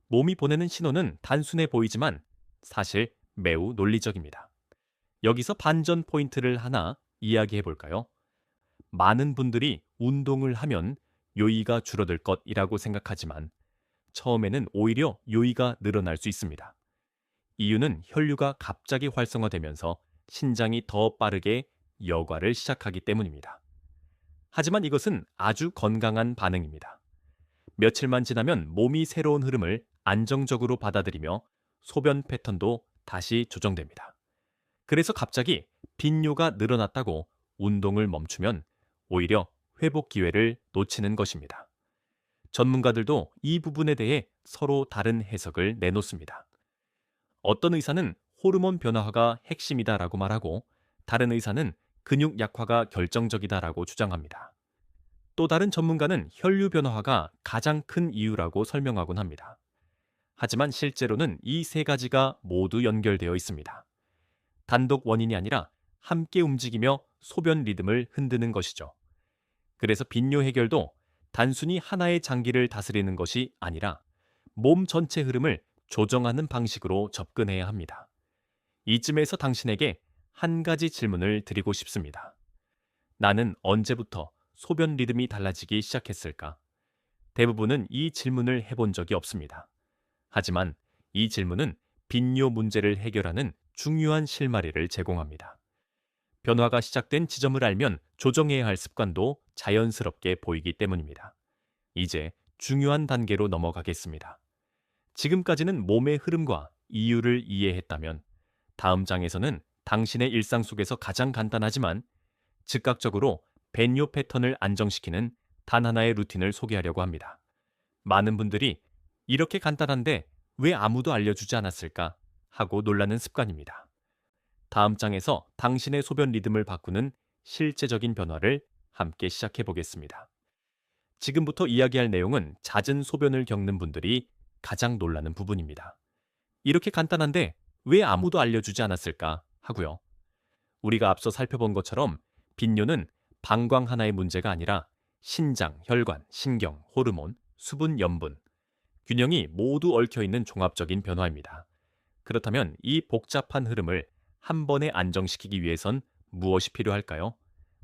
몸이 보내는 신호는 단순해 보이지만 사실 매우 논리적입니다. 여기서 반전 포인트를 하나 이야기해 볼까요? 많은 분들이 운동을 하면 요의가 줄어들 것이라고 생각하지만 처음에는 오히려 요의가 늘어날 수 있습니다. 이유는 혈류가 갑자기 활성화되면서 신장이 더 빠르게 여과를 시작하기 때문입니다. 하지만 이것은 아주 건강한 반응입니다. 며칠만 지나면 몸이 새로운 흐름을 안정적으로 받아들이며 소변 패턴도 다시 조정됩니다. 그래서 갑자기 빈뇨가 늘어났다고 운동을 멈추면 오히려 회복 기회를 놓치는 것입니다. 전문가들도 이 부분에 대해 서로 다른 해석을 내놓습니다. 어떤 의사는 호르몬 변화가 핵심이다라고 말하고 다른 의사는 근육 약화가 결정적이다라고 주장합니다. 또 다른 전문가는 혈류 변화가 가장 큰 이유라고 설명하곤 합니다. 하지만 실제로는 이 세 가지가 모두 연결되어 있습니다. 단독 원인이 아니라 함께 움직이며 소변 리듬을 흔드는 것이죠. 그래서 빈뇨 해결도 단순히 하나의 장기를 다스리는 것이 아니라 몸 전체 흐름을 조정하는 방식으로 접근해야 합니다. 이쯤에서 당신에게 한 가지 질문을 드리고 싶습니다. 나는 언제부터 소변 리듬이 달라지기 시작했을까? 대부분은 이 질문을 해본 적이 없습니다. 하지만 이 질문은 빈뇨 문제를 해결하는 중요한 실마리를 제공합니다. 변화가 시작된 지점을 알면 조정해야 할 습관도 자연스럽게 보이기 때문입니다. 이제 중요한 단계로 넘어가겠습니다. 지금까지는 몸의 흐름과 이유를 이해했다면 다음 장에서는 당신의 일상 속에서 가장 간단하지만 즉각적으로 벤요 패턴을 안정시키는 단 하나의 루틴을 소개하려고 합니다. 많은 분들이 이렇게 간단한데 왜 아무도 알려주지 않았을까 하고 놀라는 습관입니다. 다음 장에서 당신의 소변 리듬을 바꾸는 실제적인 변화를 함께 시작해 보겠습니다. 지금부터 이야기할 내용은 잦은 소변을 겪는 분들이 가장 놀라는 부분입니다. 이렇게 간단한데 왜 아무도 알려주지 않았을까 하고요. 우리가 앞서 살펴본 것처럼 빈뇨는 방광 하나의 문제가 아니라 신장, 혈관, 신경, 호르몬, 수분, 염분, 균형이 모두 얽혀있는 종합적인 변화입니다. 그렇다면 이 복잡한 흐름을 한 번에 안정시키기 위해선 무엇이 필요할까요?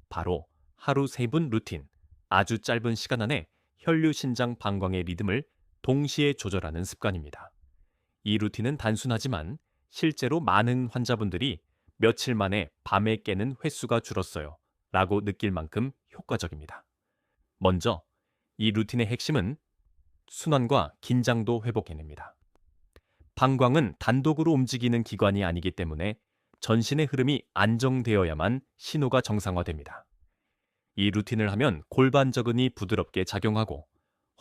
바로 하루 3분 루틴, 아주 짧은 시간 안에 혈류, 신장, 방광의 리듬을 동시에 조절하는 습관입니다. 이 루틴은 단순하지만 실제로 많은 환자분들이 며칠 만에 밤에 깨는 횟수가 줄었어요 라고 느낄 만큼 효과적입니다. 먼저 이 루틴의 핵심은 순환과 긴장도 회복해냅니다. 방광은 단독으로 움직이는 기관이 아니기 때문에 전신의 흐름이 안정되어야만 신호가 정상화됩니다. 이 루틴을 하면 골반저근이 부드럽게 작용하고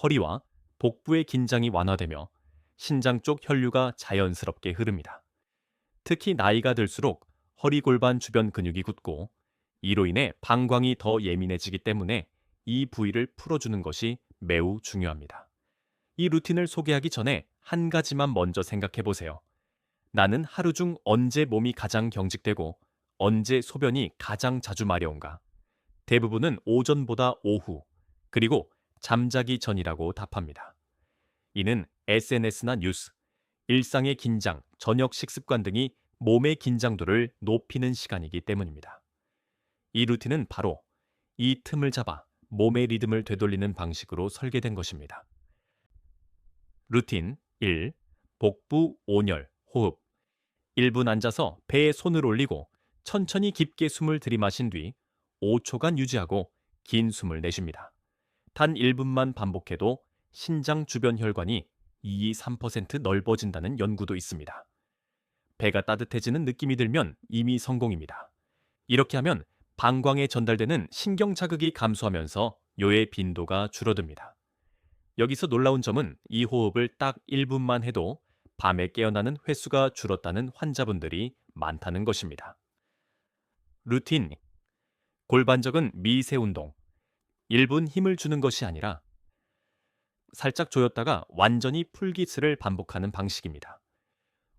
허리와 복부의 긴장이 완화되며 신장 쪽 혈류가 자연스럽게 흐릅니다. 특히 나이가 들수록 허리 골반 주변 근육이 굳고 이로 인해 방광이 더 예민해지기 때문에 이 부위를 풀어주는 것이 매우 중요합니다. 이 루틴을 소개하기 전에 한 가지만 먼저 생각해 보세요. 나는 하루 중 언제 몸이 가장 경직되고 언제 소변이 가장 자주 마려운가? 대부분은 오전보다 오후, 그리고 잠자기 전이라고 답합니다. 이는 SNS나 뉴스, 일상의 긴장, 저녁 식습관 등이 몸의 긴장도를 높이는 시간이기 때문입니다. 이 루틴은 바로 이 틈을 잡아 몸의 리듬을 되돌리는 방식으로 설계된 것입니다. 루틴 1. 복부 온열, 호흡 1분 앉아서 배에 손을 올리고 천천히 깊게 숨을 들이마신 뒤 5초간 유지하고 긴 숨을 내쉽니다. 단 1분만 반복해도 신장 주변 혈관이 2-3% 넓어진다는 연구도 있습니다. 배가 따뜻해지는 느낌이 들면 이미 성공입니다. 이렇게 하면 방광에 전달되는 신경 자극이 감소하면서 요의 빈도가 줄어듭니다. 여기서 놀라운 점은 이 호흡을 딱 1분만 해도 밤에 깨어나는 횟수가 줄었다는 환자분들이 많다는 것입니다. 루틴 골반적은 미세 운동 1분 힘을 주는 것이 아니라 살짝 조였다가 완전히 풀기스를 반복하는 방식입니다.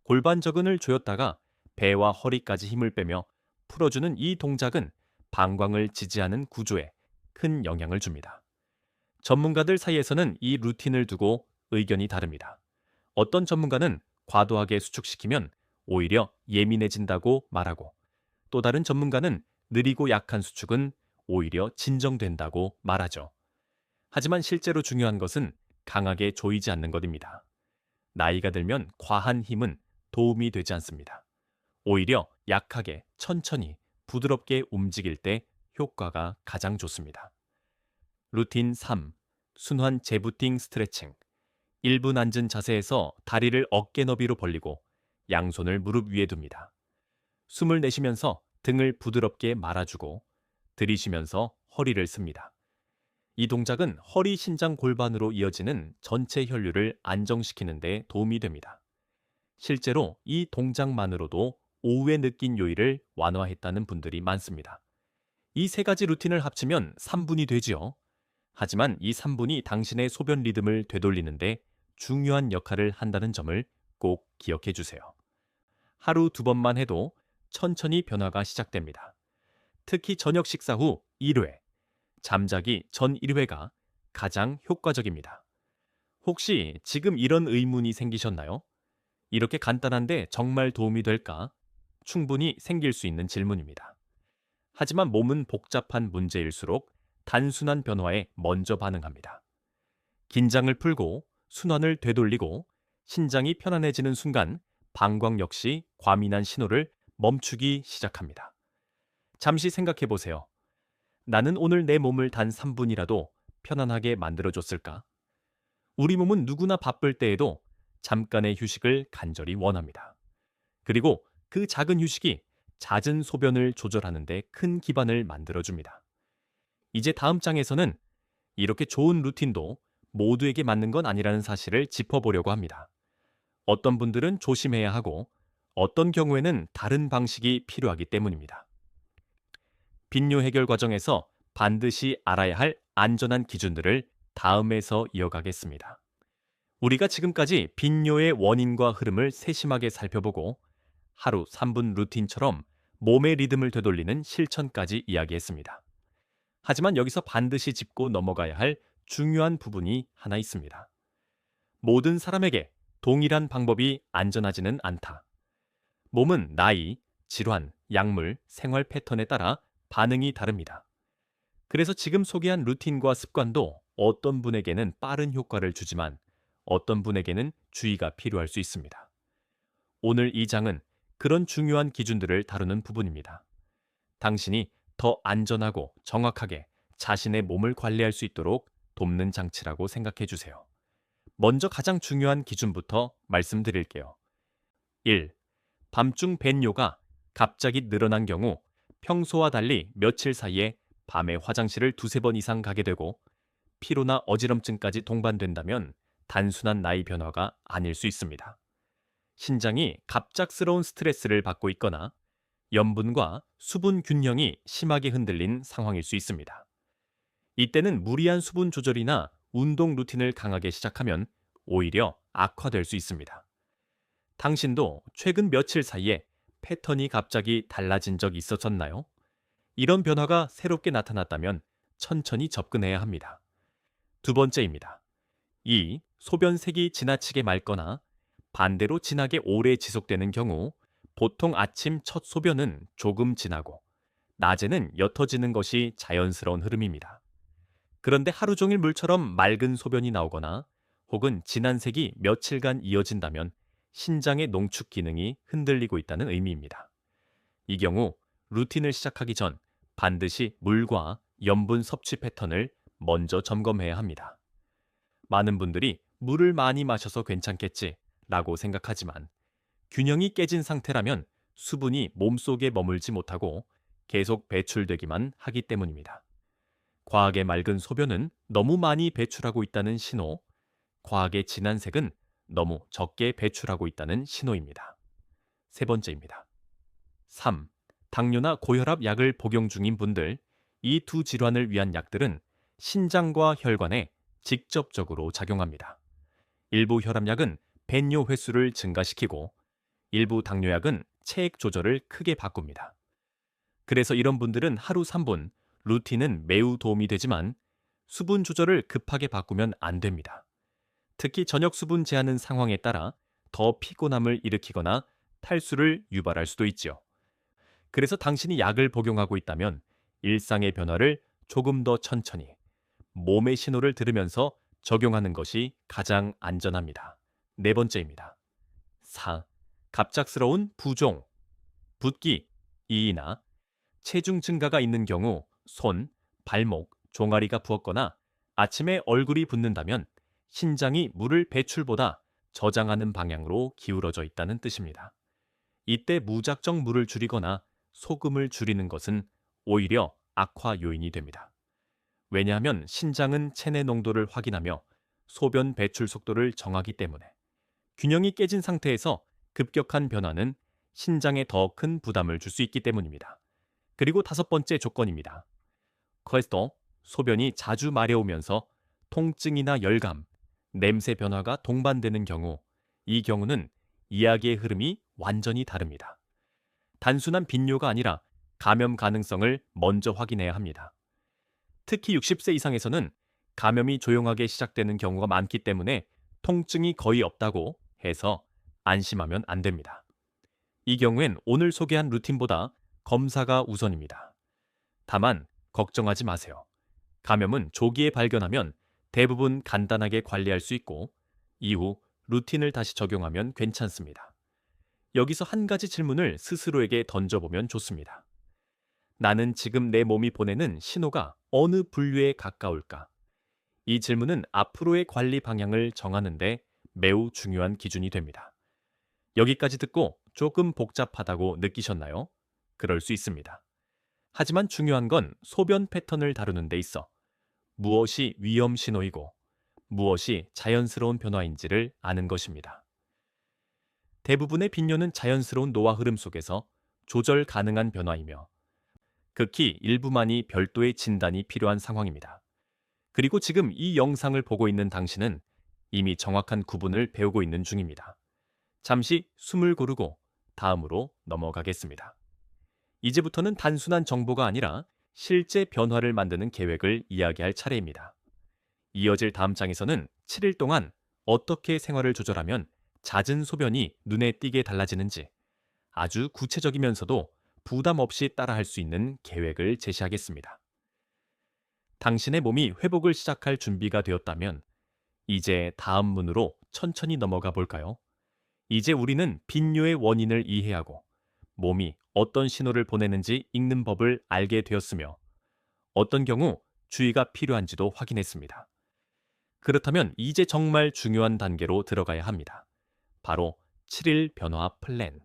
골반저근을 조였다가 배와 허리까지 힘을 빼며 풀어주는 이 동작은 방광을 지지하는 구조에 큰 영향을 줍니다. 전문가들 사이에서는 이 루틴을 두고 의견이 다릅니다. 어떤 전문가는 과도하게 수축시키면 오히려 예민해진다고 말하고 또 다른 전문가는 느리고 약한 수축은 오히려 진정된다고 말하죠. 하지만 실제로 중요한 것은 강하게 조이지 않는 것입니다. 나이가 들면 과한 힘은 도움이 되지 않습니다. 오히려 약하게 천천히 부드럽게 움직일 때 효과가 가장 좋습니다. 루틴 3. 순환 재부팅 스트레칭 1분 앉은 자세에서 다리를 어깨 너비로 벌리고 양손을 무릎 위에 둡니다. 숨을 내쉬면서 등을 부드럽게 말아주고 들이쉬면서 허리를 씁니다. 이 동작은 허리, 신장, 골반으로 이어지는 전체 혈류를 안정시키는 데 도움이 됩니다. 실제로 이 동작만으로도 오후에 느낀 요일을 완화했다는 분들이 많습니다. 이 세 가지 루틴을 합치면 3분이 되지요. 하지만 이 3분이 당신의 소변 리듬을 되돌리는데 중요한 역할을 한다는 점을 꼭 기억해 주세요. 하루 2번만 해도 천천히 변화가 시작됩니다. 특히 저녁 식사 후 1회, 잠자기 전 1회가 가장 효과적입니다. 혹시 지금 이런 의문이 생기셨나요? 이렇게 간단한데 정말 도움이 될까? 충분히 생길 수 있는 질문입니다. 하지만 몸은 복잡한 문제일수록 단순한 변화에 먼저 반응합니다. 긴장을 풀고 순환을 되돌리고 신장이 편안해지는 순간 방광 역시 과민한 신호를 멈추기 시작합니다. 잠시 생각해 보세요. 나는 오늘 내 몸을 단 3분이라도 편안하게 만들어줬을까? 우리 몸은 누구나 바쁠 때에도 잠깐의 휴식을 간절히 원합니다. 그리고 그 작은 휴식이 잦은 소변을 조절하는 데 큰 기반을 만들어줍니다. 이제 다음 장에서는 이렇게 좋은 루틴도 모두에게 맞는 건 아니라는 사실을 짚어보려고 합니다. 어떤 분들은 조심해야 하고 어떤 경우에는 다른 방식이 필요하기 때문입니다. 빈뇨 해결 과정에서 반드시 알아야 할 안전한 기준들을 다음에서 이어가겠습니다. 우리가 지금까지 빈뇨의 원인과 흐름을 세심하게 살펴보고 하루 3분 루틴처럼 몸의 리듬을 되돌리는 실천까지 이야기했습니다. 하지만 여기서 반드시 짚고 넘어가야 할 중요한 부분이 하나 있습니다. 모든 사람에게 동일한 방법이 안전하지는 않다. 몸은 나이, 질환, 약물, 생활 패턴에 따라 반응이 다릅니다. 그래서 지금 소개한 루틴과 습관도 어떤 분에게는 빠른 효과를 주지만 어떤 분에게는 주의가 필요할 수 있습니다. 오늘 이 장은 그런 중요한 기준들을 다루는 부분입니다. 당신이 더 안전하고 정확하게 자신의 몸을 관리할 수 있도록 돕는 장치라고 생각해 주세요. 먼저 가장 중요한 기준부터 말씀드릴게요. 1. 밤중 벤뇨가 갑자기 늘어난 경우 평소와 달리 며칠 사이에 밤에 화장실을 두세 번 이상 가게 되고 피로나 어지럼증까지 동반된다면 단순한 나이 변화가 아닐 수 있습니다. 신장이 갑작스러운 스트레스를 받고 있거나 염분과 수분 균형이 심하게 흔들린 상황일 수 있습니다. 이때는 무리한 수분 조절이나 운동 루틴을 강하게 시작하면 오히려 악화될 수 있습니다. 당신도 최근 며칠 사이에 패턴이 갑자기 달라진 적 있었었나요? 이런 변화가 새롭게 나타났다면 천천히 접근해야 합니다. 두 번째입니다. 2. 소변색이 지나치게 맑거나 반대로 진하게 오래 지속되는 경우 보통 아침 첫 소변은 조금 진하고 낮에는 옅어지는 것이 자연스러운 흐름입니다. 그런데 하루 종일 물처럼 맑은 소변이 나오거나 혹은 진한 색이 며칠간 이어진다면 신장의 농축 기능이 흔들리고 있다는 의미입니다. 이 경우 루틴을 시작하기 전 반드시 물과 염분 섭취 패턴을 먼저 점검해야 합니다. 많은 분들이 물을 많이 마셔서 괜찮겠지 라고 생각하지만 균형이 깨진 상태라면 수분이 몸속에 머물지 못하고 계속 배출되기만 하기 때문입니다. 과하게 맑은 소변은 너무 많이 배출하고 있다는 신호, 과하게 진한 색은 너무 적게 배출하고 있다는 신호입니다. 세 번째입니다. 3. 당뇨나 고혈압 약을 복용 중인 분들, 이 두 질환을 위한 약들은 신장과 혈관에 직접적으로 작용합니다. 일부 혈압약은 벤뇨 횟수를 증가시키고 일부 당뇨약은 체액 조절을 크게 바꿉니다. 그래서 이런 분들은 하루 3분, 루틴은 매우 도움이 되지만 수분 조절을 급하게 바꾸면 안 됩니다. 특히 저녁 수분 제한은 상황에 따라 더 피곤함을 일으키거나 탈수를 유발할 수도 있죠. 그래서 당신이 약을 복용하고 있다면 일상의 변화를 조금 더 천천히 몸의 신호를 들으면서 적용하는 것이 가장 안전합니다. 네 번째입니다. 4. 갑작스러운 부종, 붓기, 이이나 체중 증가가 있는 경우 손, 발목, 종아리가 부었거나 아침에 얼굴이 붓는다면 신장이 물을 배출보다 저장하는 방향으로 기울어져 있다는 뜻입니다. 이때 무작정 물을 줄이거나 소금을 줄이는 것은 오히려 악화 요인이 됩니다. 왜냐하면 신장은 체내 농도를 확인하며 소변 배출 속도를 정하기 때문에 균형이 깨진 상태에서 급격한 변화는 신장에 더 큰 부담을 줄 수 있기 때문입니다. 그리고 다섯 번째 조건입니다. 퀘스터, 소변이 자주 마려우면서 통증이나 열감, 냄새 변화가 동반되는 경우, 이 경우는 이야기의 흐름이 완전히 다릅니다. 단순한 빈뇨가 아니라 감염 가능성을 먼저 확인해야 합니다. 특히 60세 이상에서는 감염이 조용하게 시작되는 경우가 많기 때문에 통증이 거의 없다고 해서 안심하면 안 됩니다. 이 경우엔 오늘 소개한 루틴보다 검사가 우선입니다. 다만 걱정하지 마세요. 감염은 조기에 발견하면 대부분 간단하게 관리할 수 있고 이후 루틴을 다시 적용하면 괜찮습니다. 여기서 한 가지 질문을 스스로에게 던져보면 좋습니다. 나는 지금 내 몸이 보내는 신호가 어느 분류에 가까울까? 이 질문은 앞으로의 관리 방향을 정하는데 매우 중요한 기준이 됩니다. 여기까지 듣고 조금 복잡하다고 느끼셨나요? 그럴 수 있습니다. 하지만 중요한 건 소변 패턴을 다루는 데 있어 무엇이 위험 신호이고 무엇이 자연스러운 변화인지를 아는 것입니다. 대부분의 빈뇨는 자연스러운 노화 흐름 속에서 조절 가능한 변화이며 극히 일부만이 별도의 진단이 필요한 상황입니다. 그리고 지금 이 영상을 보고 있는 당신은 이미 정확한 구분을 배우고 있는 중입니다. 잠시 숨을 고르고 다음으로 넘어가겠습니다. 이제부터는 단순한 정보가 아니라 실제 변화를 만드는 계획을 이야기할 차례입니다. 이어질 다음 장에서는 7일 동안 어떻게 생활을 조절하면 잦은 소변이 눈에 띄게 달라지는지 아주 구체적이면서도 부담 없이 따라할 수 있는 계획을 제시하겠습니다. 당신의 몸이 회복을 시작할 준비가 되었다면 이제 다음 문으로 천천히 넘어가 볼까요? 이제 우리는 빈뇨의 원인을 이해하고 몸이 어떤 신호를 보내는지 읽는 법을 알게 되었으며 어떤 경우 주의가 필요한지도 확인했습니다. 그렇다면 이제 정말 중요한 단계로 들어가야 합니다. 바로 7일 변화 플랜,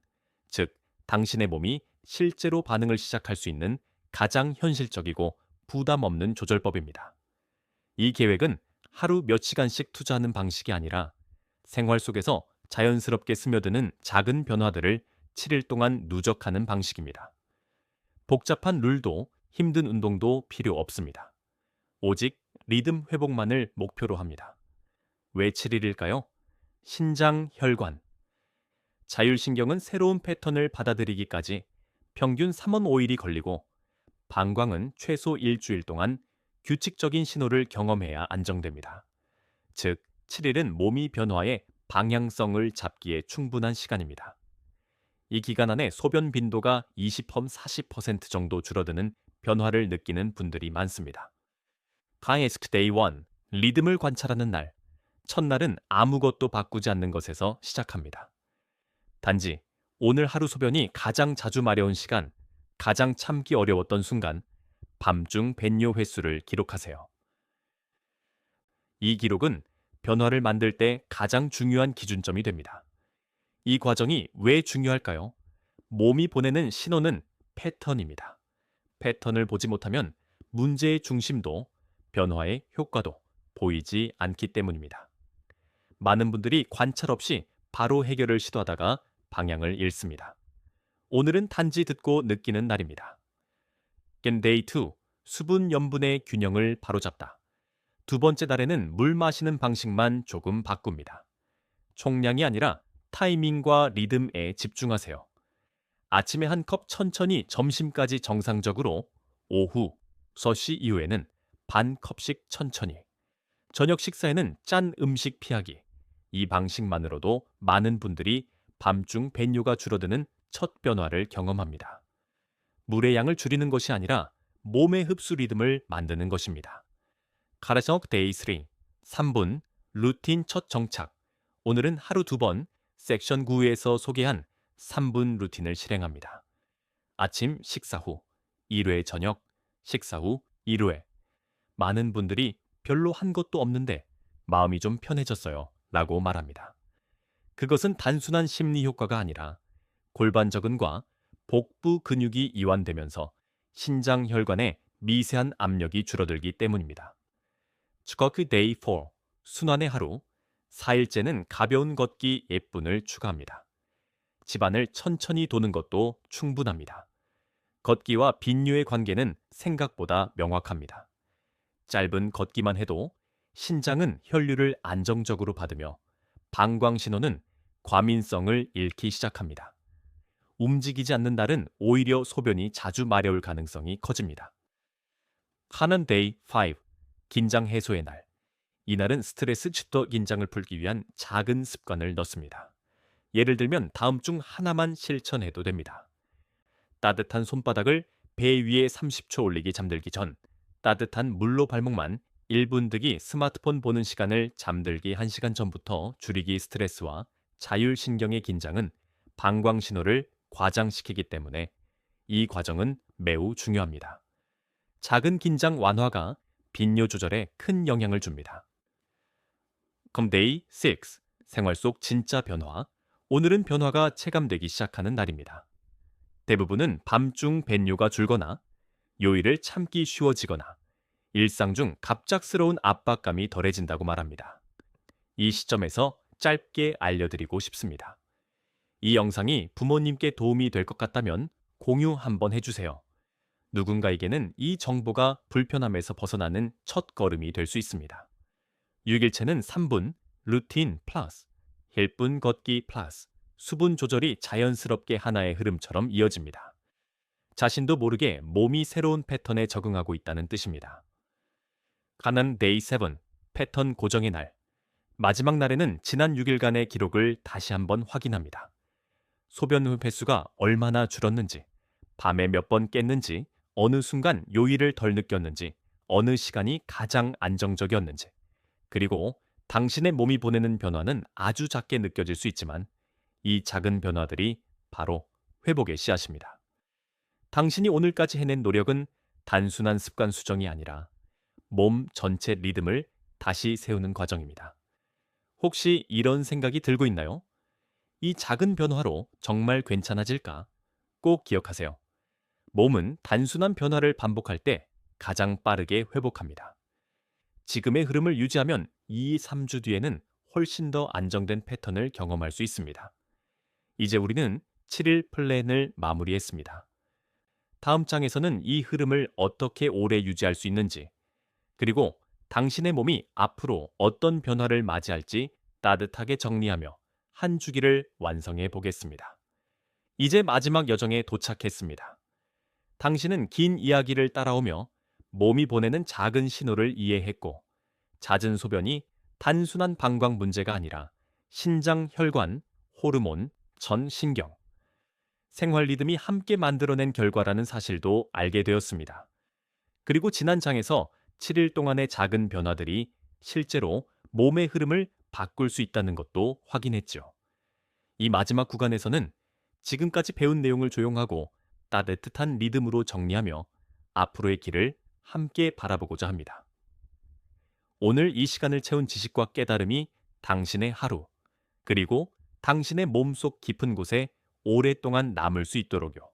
즉 당신의 몸이 실제로 반응을 시작할 수 있는 가장 현실적이고 부담 없는 조절법입니다. 이 계획은 하루 몇 시간씩 투자하는 방식이 아니라 생활 속에서 자연스럽게 스며드는 작은 변화들을 7일 동안 누적하는 방식입니다. 복잡한 룰도 힘든 운동도 필요 없습니다. 오직 리듬 회복만을 목표로 합니다. 왜 7일일까요? 신장, 혈관. 자율신경은 새로운 패턴을 받아들이기까지 평균 3원 5일이 걸리고 방광은 최소 일주일 동안 규칙적인 신호를 경험해야 안정됩니다. 즉, 7일은 몸이 변화해 방향성을 잡기에 충분한 시간입니다. 이 기간 안에 소변 빈도가 20~40% 정도 줄어드는 변화를 느끼는 분들이 많습니다. Highest Day 1, 리듬을 관찰하는 날. 첫날은 아무것도 바꾸지 않는 것에서 시작합니다. 단지 오늘 하루 소변이 가장 자주 마려운 시간, 가장 참기 어려웠던 순간, 밤중 뱃뇨 횟수를 기록하세요. 이 기록은 변화를 만들 때 가장 중요한 기준점이 됩니다. 이 과정이 왜 중요할까요? 몸이 보내는 신호는 패턴입니다. 패턴을 보지 못하면 문제의 중심도 변화의 효과도 보이지 않기 때문입니다. 많은 분들이 관찰 없이 바로 해결을 시도하다가 방향을 잃습니다. 오늘은 단지 듣고 느끼는 날입니다. Day 2, 수분 염분의 균형을 바로잡다. 두 번째 날에는 물 마시는 방식만 조금 바꿉니다. 총량이 아니라 타이밍과 리듬에 집중하세요. 아침에 한 컵 천천히 점심까지 정상적으로, 오후, 6시 이후에는 반 컵씩 천천히. 저녁 식사에는 짠 음식 피하기. 이 방식만으로도 많은 분들이 밤중 뱃뇨가 줄어드는 첫 변화를 경험합니다. 물의 양을 줄이는 것이 아니라 몸의 흡수 리듬을 만드는 것입니다. 카라정 데이 3, 3분, 루틴 첫 정착. 오늘은 하루 2번, 섹션 9에서 소개한 3분 루틴을 실행합니다. 아침 식사 후, 1회 저녁, 식사 후 1회. 많은 분들이 별로 한 것도 없는데 마음이 좀 편해졌어요 라고 말합니다. 그것은 단순한 심리 효과가 아니라 골반 저근과 복부 근육이 이완되면서 신장 혈관의 미세한 압력이 줄어들기 때문입니다. 스쿼트 데이 4, 순환의 하루, 4일째는 가벼운 걷기 10분을 추가합니다. 집안을 천천히 도는 것도 충분합니다. 걷기와 빈뇨의 관계는 생각보다 명확합니다. 짧은 걷기만 해도 신장은 혈류를 안정적으로 받으며 방광 신호는 과민성을 잃기 시작합니다. 움직이지 않는 날은 오히려 소변이 자주 마려울 가능성이 커집니다. 하는 데이 5, 긴장 해소의 날. 이날은 스트레스 축도 긴장을 풀기 위한 작은 습관을 넣습니다. 예를 들면 다음 중 하나만 실천해도 됩니다. 따뜻한 손바닥을 배 위에 30초 올리기 잠들기 전, 따뜻한 물로 발목만 1분 드기 스마트폰 보는 시간을 잠들기 1시간 전부터 줄이기. 스트레스와 자율신경의 긴장은 방광 신호를 과장시키기 때문에 이 과정은 매우 중요합니다. 작은 긴장 완화가 빈뇨 조절에 큰 영향을 줍니다. 그럼 데이 6, 생활 속 진짜 변화. 오늘은 변화가 체감되기 시작하는 날입니다. 대부분은 밤중 뱃뇨가 줄거나 요일을 참기 쉬워지거나 일상 중 갑작스러운 압박감이 덜해진다고 말합니다. 이 시점에서 짧게 알려드리고 싶습니다. 이 영상이 부모님께 도움이 될 것 같다면 공유 한번 해주세요. 누군가에게는 이 정보가 불편함에서 벗어나는 첫 걸음이 될 수 있습니다. 6일체는 3분, 루틴 플러스, 힐분 걷기 플러스, 수분 조절이 자연스럽게 하나의 흐름처럼 이어집니다. 자신도 모르게 몸이 새로운 패턴에 적응하고 있다는 뜻입니다. 가난 데이 7, 패턴 고정의 날. 마지막 날에는 지난 6일간의 기록을 다시 한번 확인합니다. 소변 횟수가 얼마나 줄었는지, 밤에 몇 번 깼는지, 어느 순간 요일을 덜 느꼈는지, 어느 시간이 가장 안정적이었는지, 그리고 당신의 몸이 보내는 변화는 아주 작게 느껴질 수 있지만 이 작은 변화들이 바로 회복의 씨앗입니다. 당신이 오늘까지 해낸 노력은 단순한 습관 수정이 아니라 몸 전체 리듬을 다시 세우는 과정입니다. 혹시 이런 생각이 들고 있나요? 이 작은 변화로 정말 괜찮아질까? 꼭 기억하세요. 몸은 단순한 변화를 반복할 때 가장 빠르게 회복합니다. 지금의 흐름을 유지하면 2, 3주 뒤에는 훨씬 더 안정된 패턴을 경험할 수 있습니다. 이제 우리는 7일 플랜을 마무리했습니다. 다음 장에서는 이 흐름을 어떻게 오래 유지할 수 있는지, 그리고 당신의 몸이 앞으로 어떤 변화를 맞이할지 따뜻하게 정리하며 한 주기를 완성해 보겠습니다. 이제 마지막 여정에 도착했습니다. 당신은 긴 이야기를 따라오며 몸이 보내는 작은 신호를 이해했고, 잦은 소변이 단순한 방광 문제가 아니라 신장, 혈관, 호르몬, 전 신경, 생활 리듬이 함께 만들어낸 결과라는 사실도 알게 되었습니다. 그리고 지난 장에서 7일 동안의 작은 변화들이 실제로 몸의 흐름을 바꿀 수 있다는 것도 확인했죠. 이 마지막 구간에서는 지금까지 배운 내용을 조용하고 따뜻한 리듬으로 정리하며 앞으로의 길을 함께 바라보고자 합니다. 오늘 이 시간을 채운 지식과 깨달음이 당신의 하루, 그리고 당신의 몸속 깊은 곳에 오랫동안 남을 수 있도록요.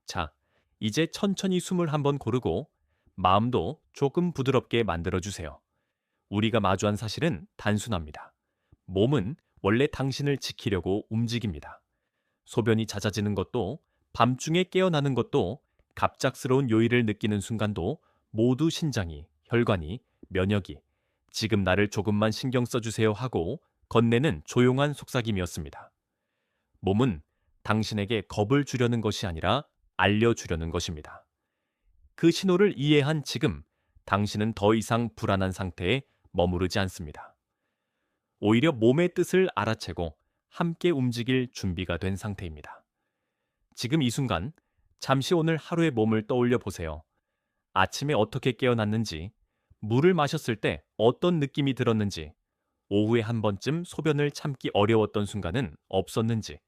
자, 이제 천천히 숨을 한번 고르고 마음도 조금 부드럽게 만들어주세요. 우리가 마주한 사실은 단순합니다. 몸은 원래 당신을 지키려고 움직입니다. 소변이 잦아지는 것도, 밤중에 깨어나는 것도, 갑작스러운 요일을 느끼는 순간도 모두 신장이, 혈관이, 면역이 지금 나를 조금만 신경 써주세요 하고 건네는 조용한 속삭임이었습니다. 몸은 당신에게 겁을 주려는 것이 아니라 알려주려는 것입니다. 그 신호를 이해한 지금, 당신은 더 이상 불안한 상태에 머무르지 않습니다. 오히려 몸의 뜻을 알아채고 함께 움직일 준비가 된 상태입니다. 지금 이 순간, 잠시 오늘 하루의 몸을 떠올려 보세요. 아침에 어떻게 깨어났는지, 물을 마셨을 때 어떤 느낌이 들었는지, 오후에 한 번쯤 소변을 참기 어려웠던 순간은 없었는지,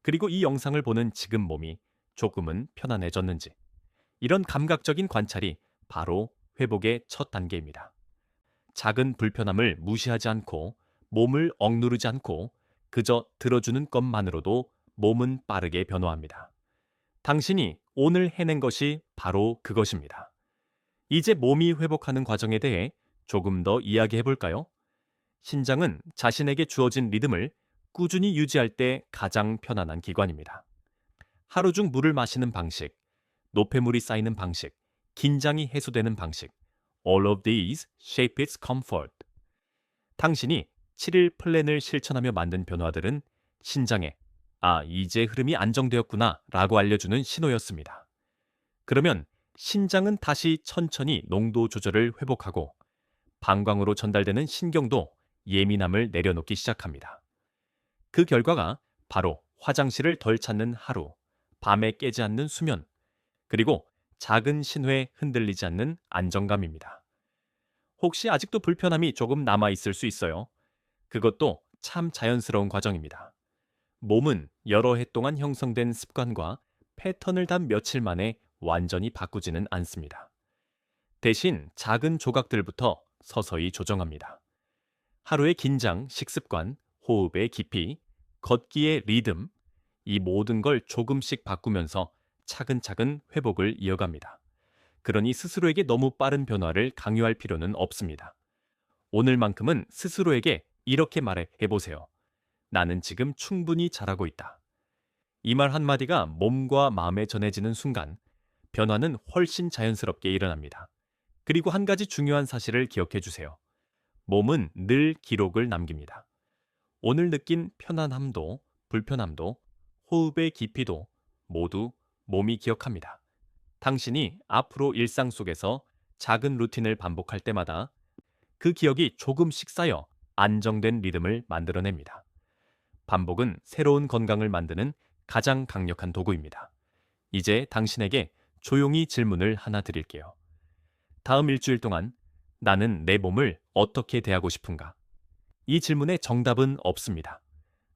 그리고 이 영상을 보는 지금 몸이 조금은 편안해졌는지, 이런 감각적인 관찰이 바로 회복의 첫 단계입니다. 작은 불편함을 무시하지 않고 몸을 억누르지 않고 그저 들어주는 것만으로도 몸은 빠르게 변화합니다. 당신이 오늘 해낸 것이 바로 그것입니다. 이제 몸이 회복하는 과정에 대해 조금 더 이야기해 볼까요? 신장은 자신에게 주어진 리듬을 꾸준히 유지할 때 가장 편안한 기관입니다. 하루 중 물을 마시는 방식, 노폐물이 쌓이는 방식, 긴장이 해소되는 방식, all of these shape its comfort. 당신이 7일 플랜을 실천하며 만든 변화들은 신장에 이제 흐름이 안정되었구나 라고 알려주는 신호였습니다. 그러면 신장은 다시 천천히 농도 조절을 회복하고 방광으로 전달되는 신경도 예민함을 내려놓기 시작합니다. 그 결과가 바로 화장실을 덜 찾는 하루, 밤에 깨지 않는 수면, 그리고 작은 신호에 흔들리지 않는 안정감입니다. 혹시 아직도 불편함이 조금 남아 있을 수 있어요. 그것도 참 자연스러운 과정입니다. 몸은 여러 해 동안 형성된 습관과 패턴을 단 며칠 만에 완전히 바꾸지는 않습니다. 대신 작은 조각들부터 서서히 조정합니다. 하루의 긴장, 식습관, 호흡의 깊이, 걷기의 리듬, 이 모든 걸 조금씩 바꾸면서 차근차근 회복을 이어갑니다. 그러니 스스로에게 너무 빠른 변화를 강요할 필요는 없습니다. 오늘만큼은 스스로에게 이렇게 말해 보세요. 나는 지금 충분히 잘하고 있다. 이 말 한마디가 몸과 마음에 전해지는 순간 변화는 훨씬 자연스럽게 일어납니다. 그리고 한 가지 중요한 사실을 기억해 주세요. 몸은 늘 기록을 남깁니다. 오늘 느낀 편안함도, 불편함도, 호흡의 깊이도 모두 몸이 기억합니다. 당신이 앞으로 일상 속에서 작은 루틴을 반복할 때마다 그 기억이 조금씩 쌓여 안정된 리듬을 만들어냅니다. 반복은 새로운 건강을 만드는 가장 강력한 도구입니다. 이제 당신에게 조용히 질문을 하나 드릴게요. 다음 일주일 동안 나는 내 몸을 어떻게 대하고 싶은가? 이 질문에 정답은 없습니다.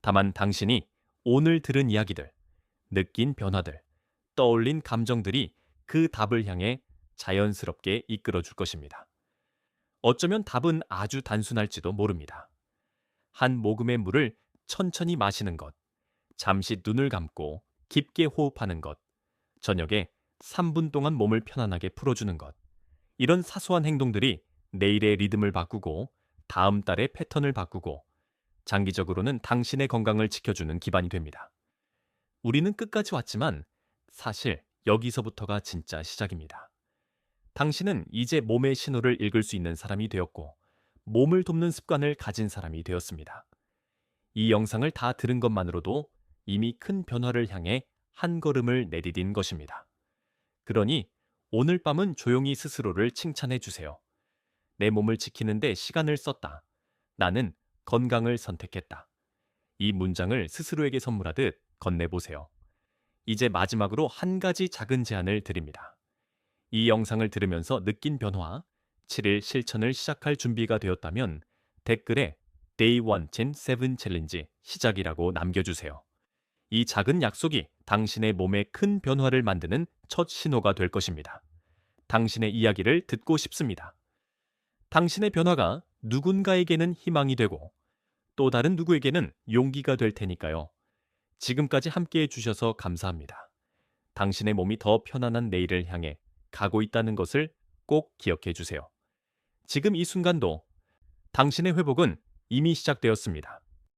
다만 당신이 오늘 들은 이야기들, 느낀 변화들, 떠올린 감정들이 그 답을 향해 자연스럽게 이끌어 줄 것입니다. 어쩌면 답은 아주 단순할지도 모릅니다. 한 모금의 물을 천천히 마시는 것, 잠시 눈을 감고 깊게 호흡하는 것, 저녁에 3분 동안 몸을 편안하게 풀어주는 것, 이런 사소한 행동들이 내일의 리듬을 바꾸고 다음 달의 패턴을 바꾸고 장기적으로는 당신의 건강을 지켜주는 기반이 됩니다. 우리는 끝까지 왔지만 사실 여기서부터가 진짜 시작입니다. 당신은 이제 몸의 신호를 읽을 수 있는 사람이 되었고 몸을 돕는 습관을 가진 사람이 되었습니다. 이 영상을 다 들은 것만으로도 이미 큰 변화를 향해 한 걸음을 내디딘 것입니다. 그러니 오늘 밤은 조용히 스스로를 칭찬해 주세요. 내 몸을 지키는데 시간을 썼다. 나는 건강을 선택했다. 이 문장을 스스로에게 선물하듯 건네보세요. 이제 마지막으로 한 가지 작은 제안을 드립니다. 이 영상을 들으면서 느낀 변화, 7일 실천을 시작할 준비가 되었다면 댓글에 Day 1 7 챌린지 시작이라고 남겨주세요. 이 작은 약속이 당신의 몸에 큰 변화를 만드는 첫 신호가 될 것입니다. 당신의 이야기를 듣고 싶습니다. 당신의 변화가 누군가에게는 희망이 되고 또 다른 누구에게는 용기가 될 테니까요. 지금까지 함께해 주셔서 감사합니다. 당신의 몸이 더 편안한 내일을 향해 가고 있다는 것을 꼭 기억해 주세요. 지금 이 순간도 당신의 회복은 이미 시작되었습니다.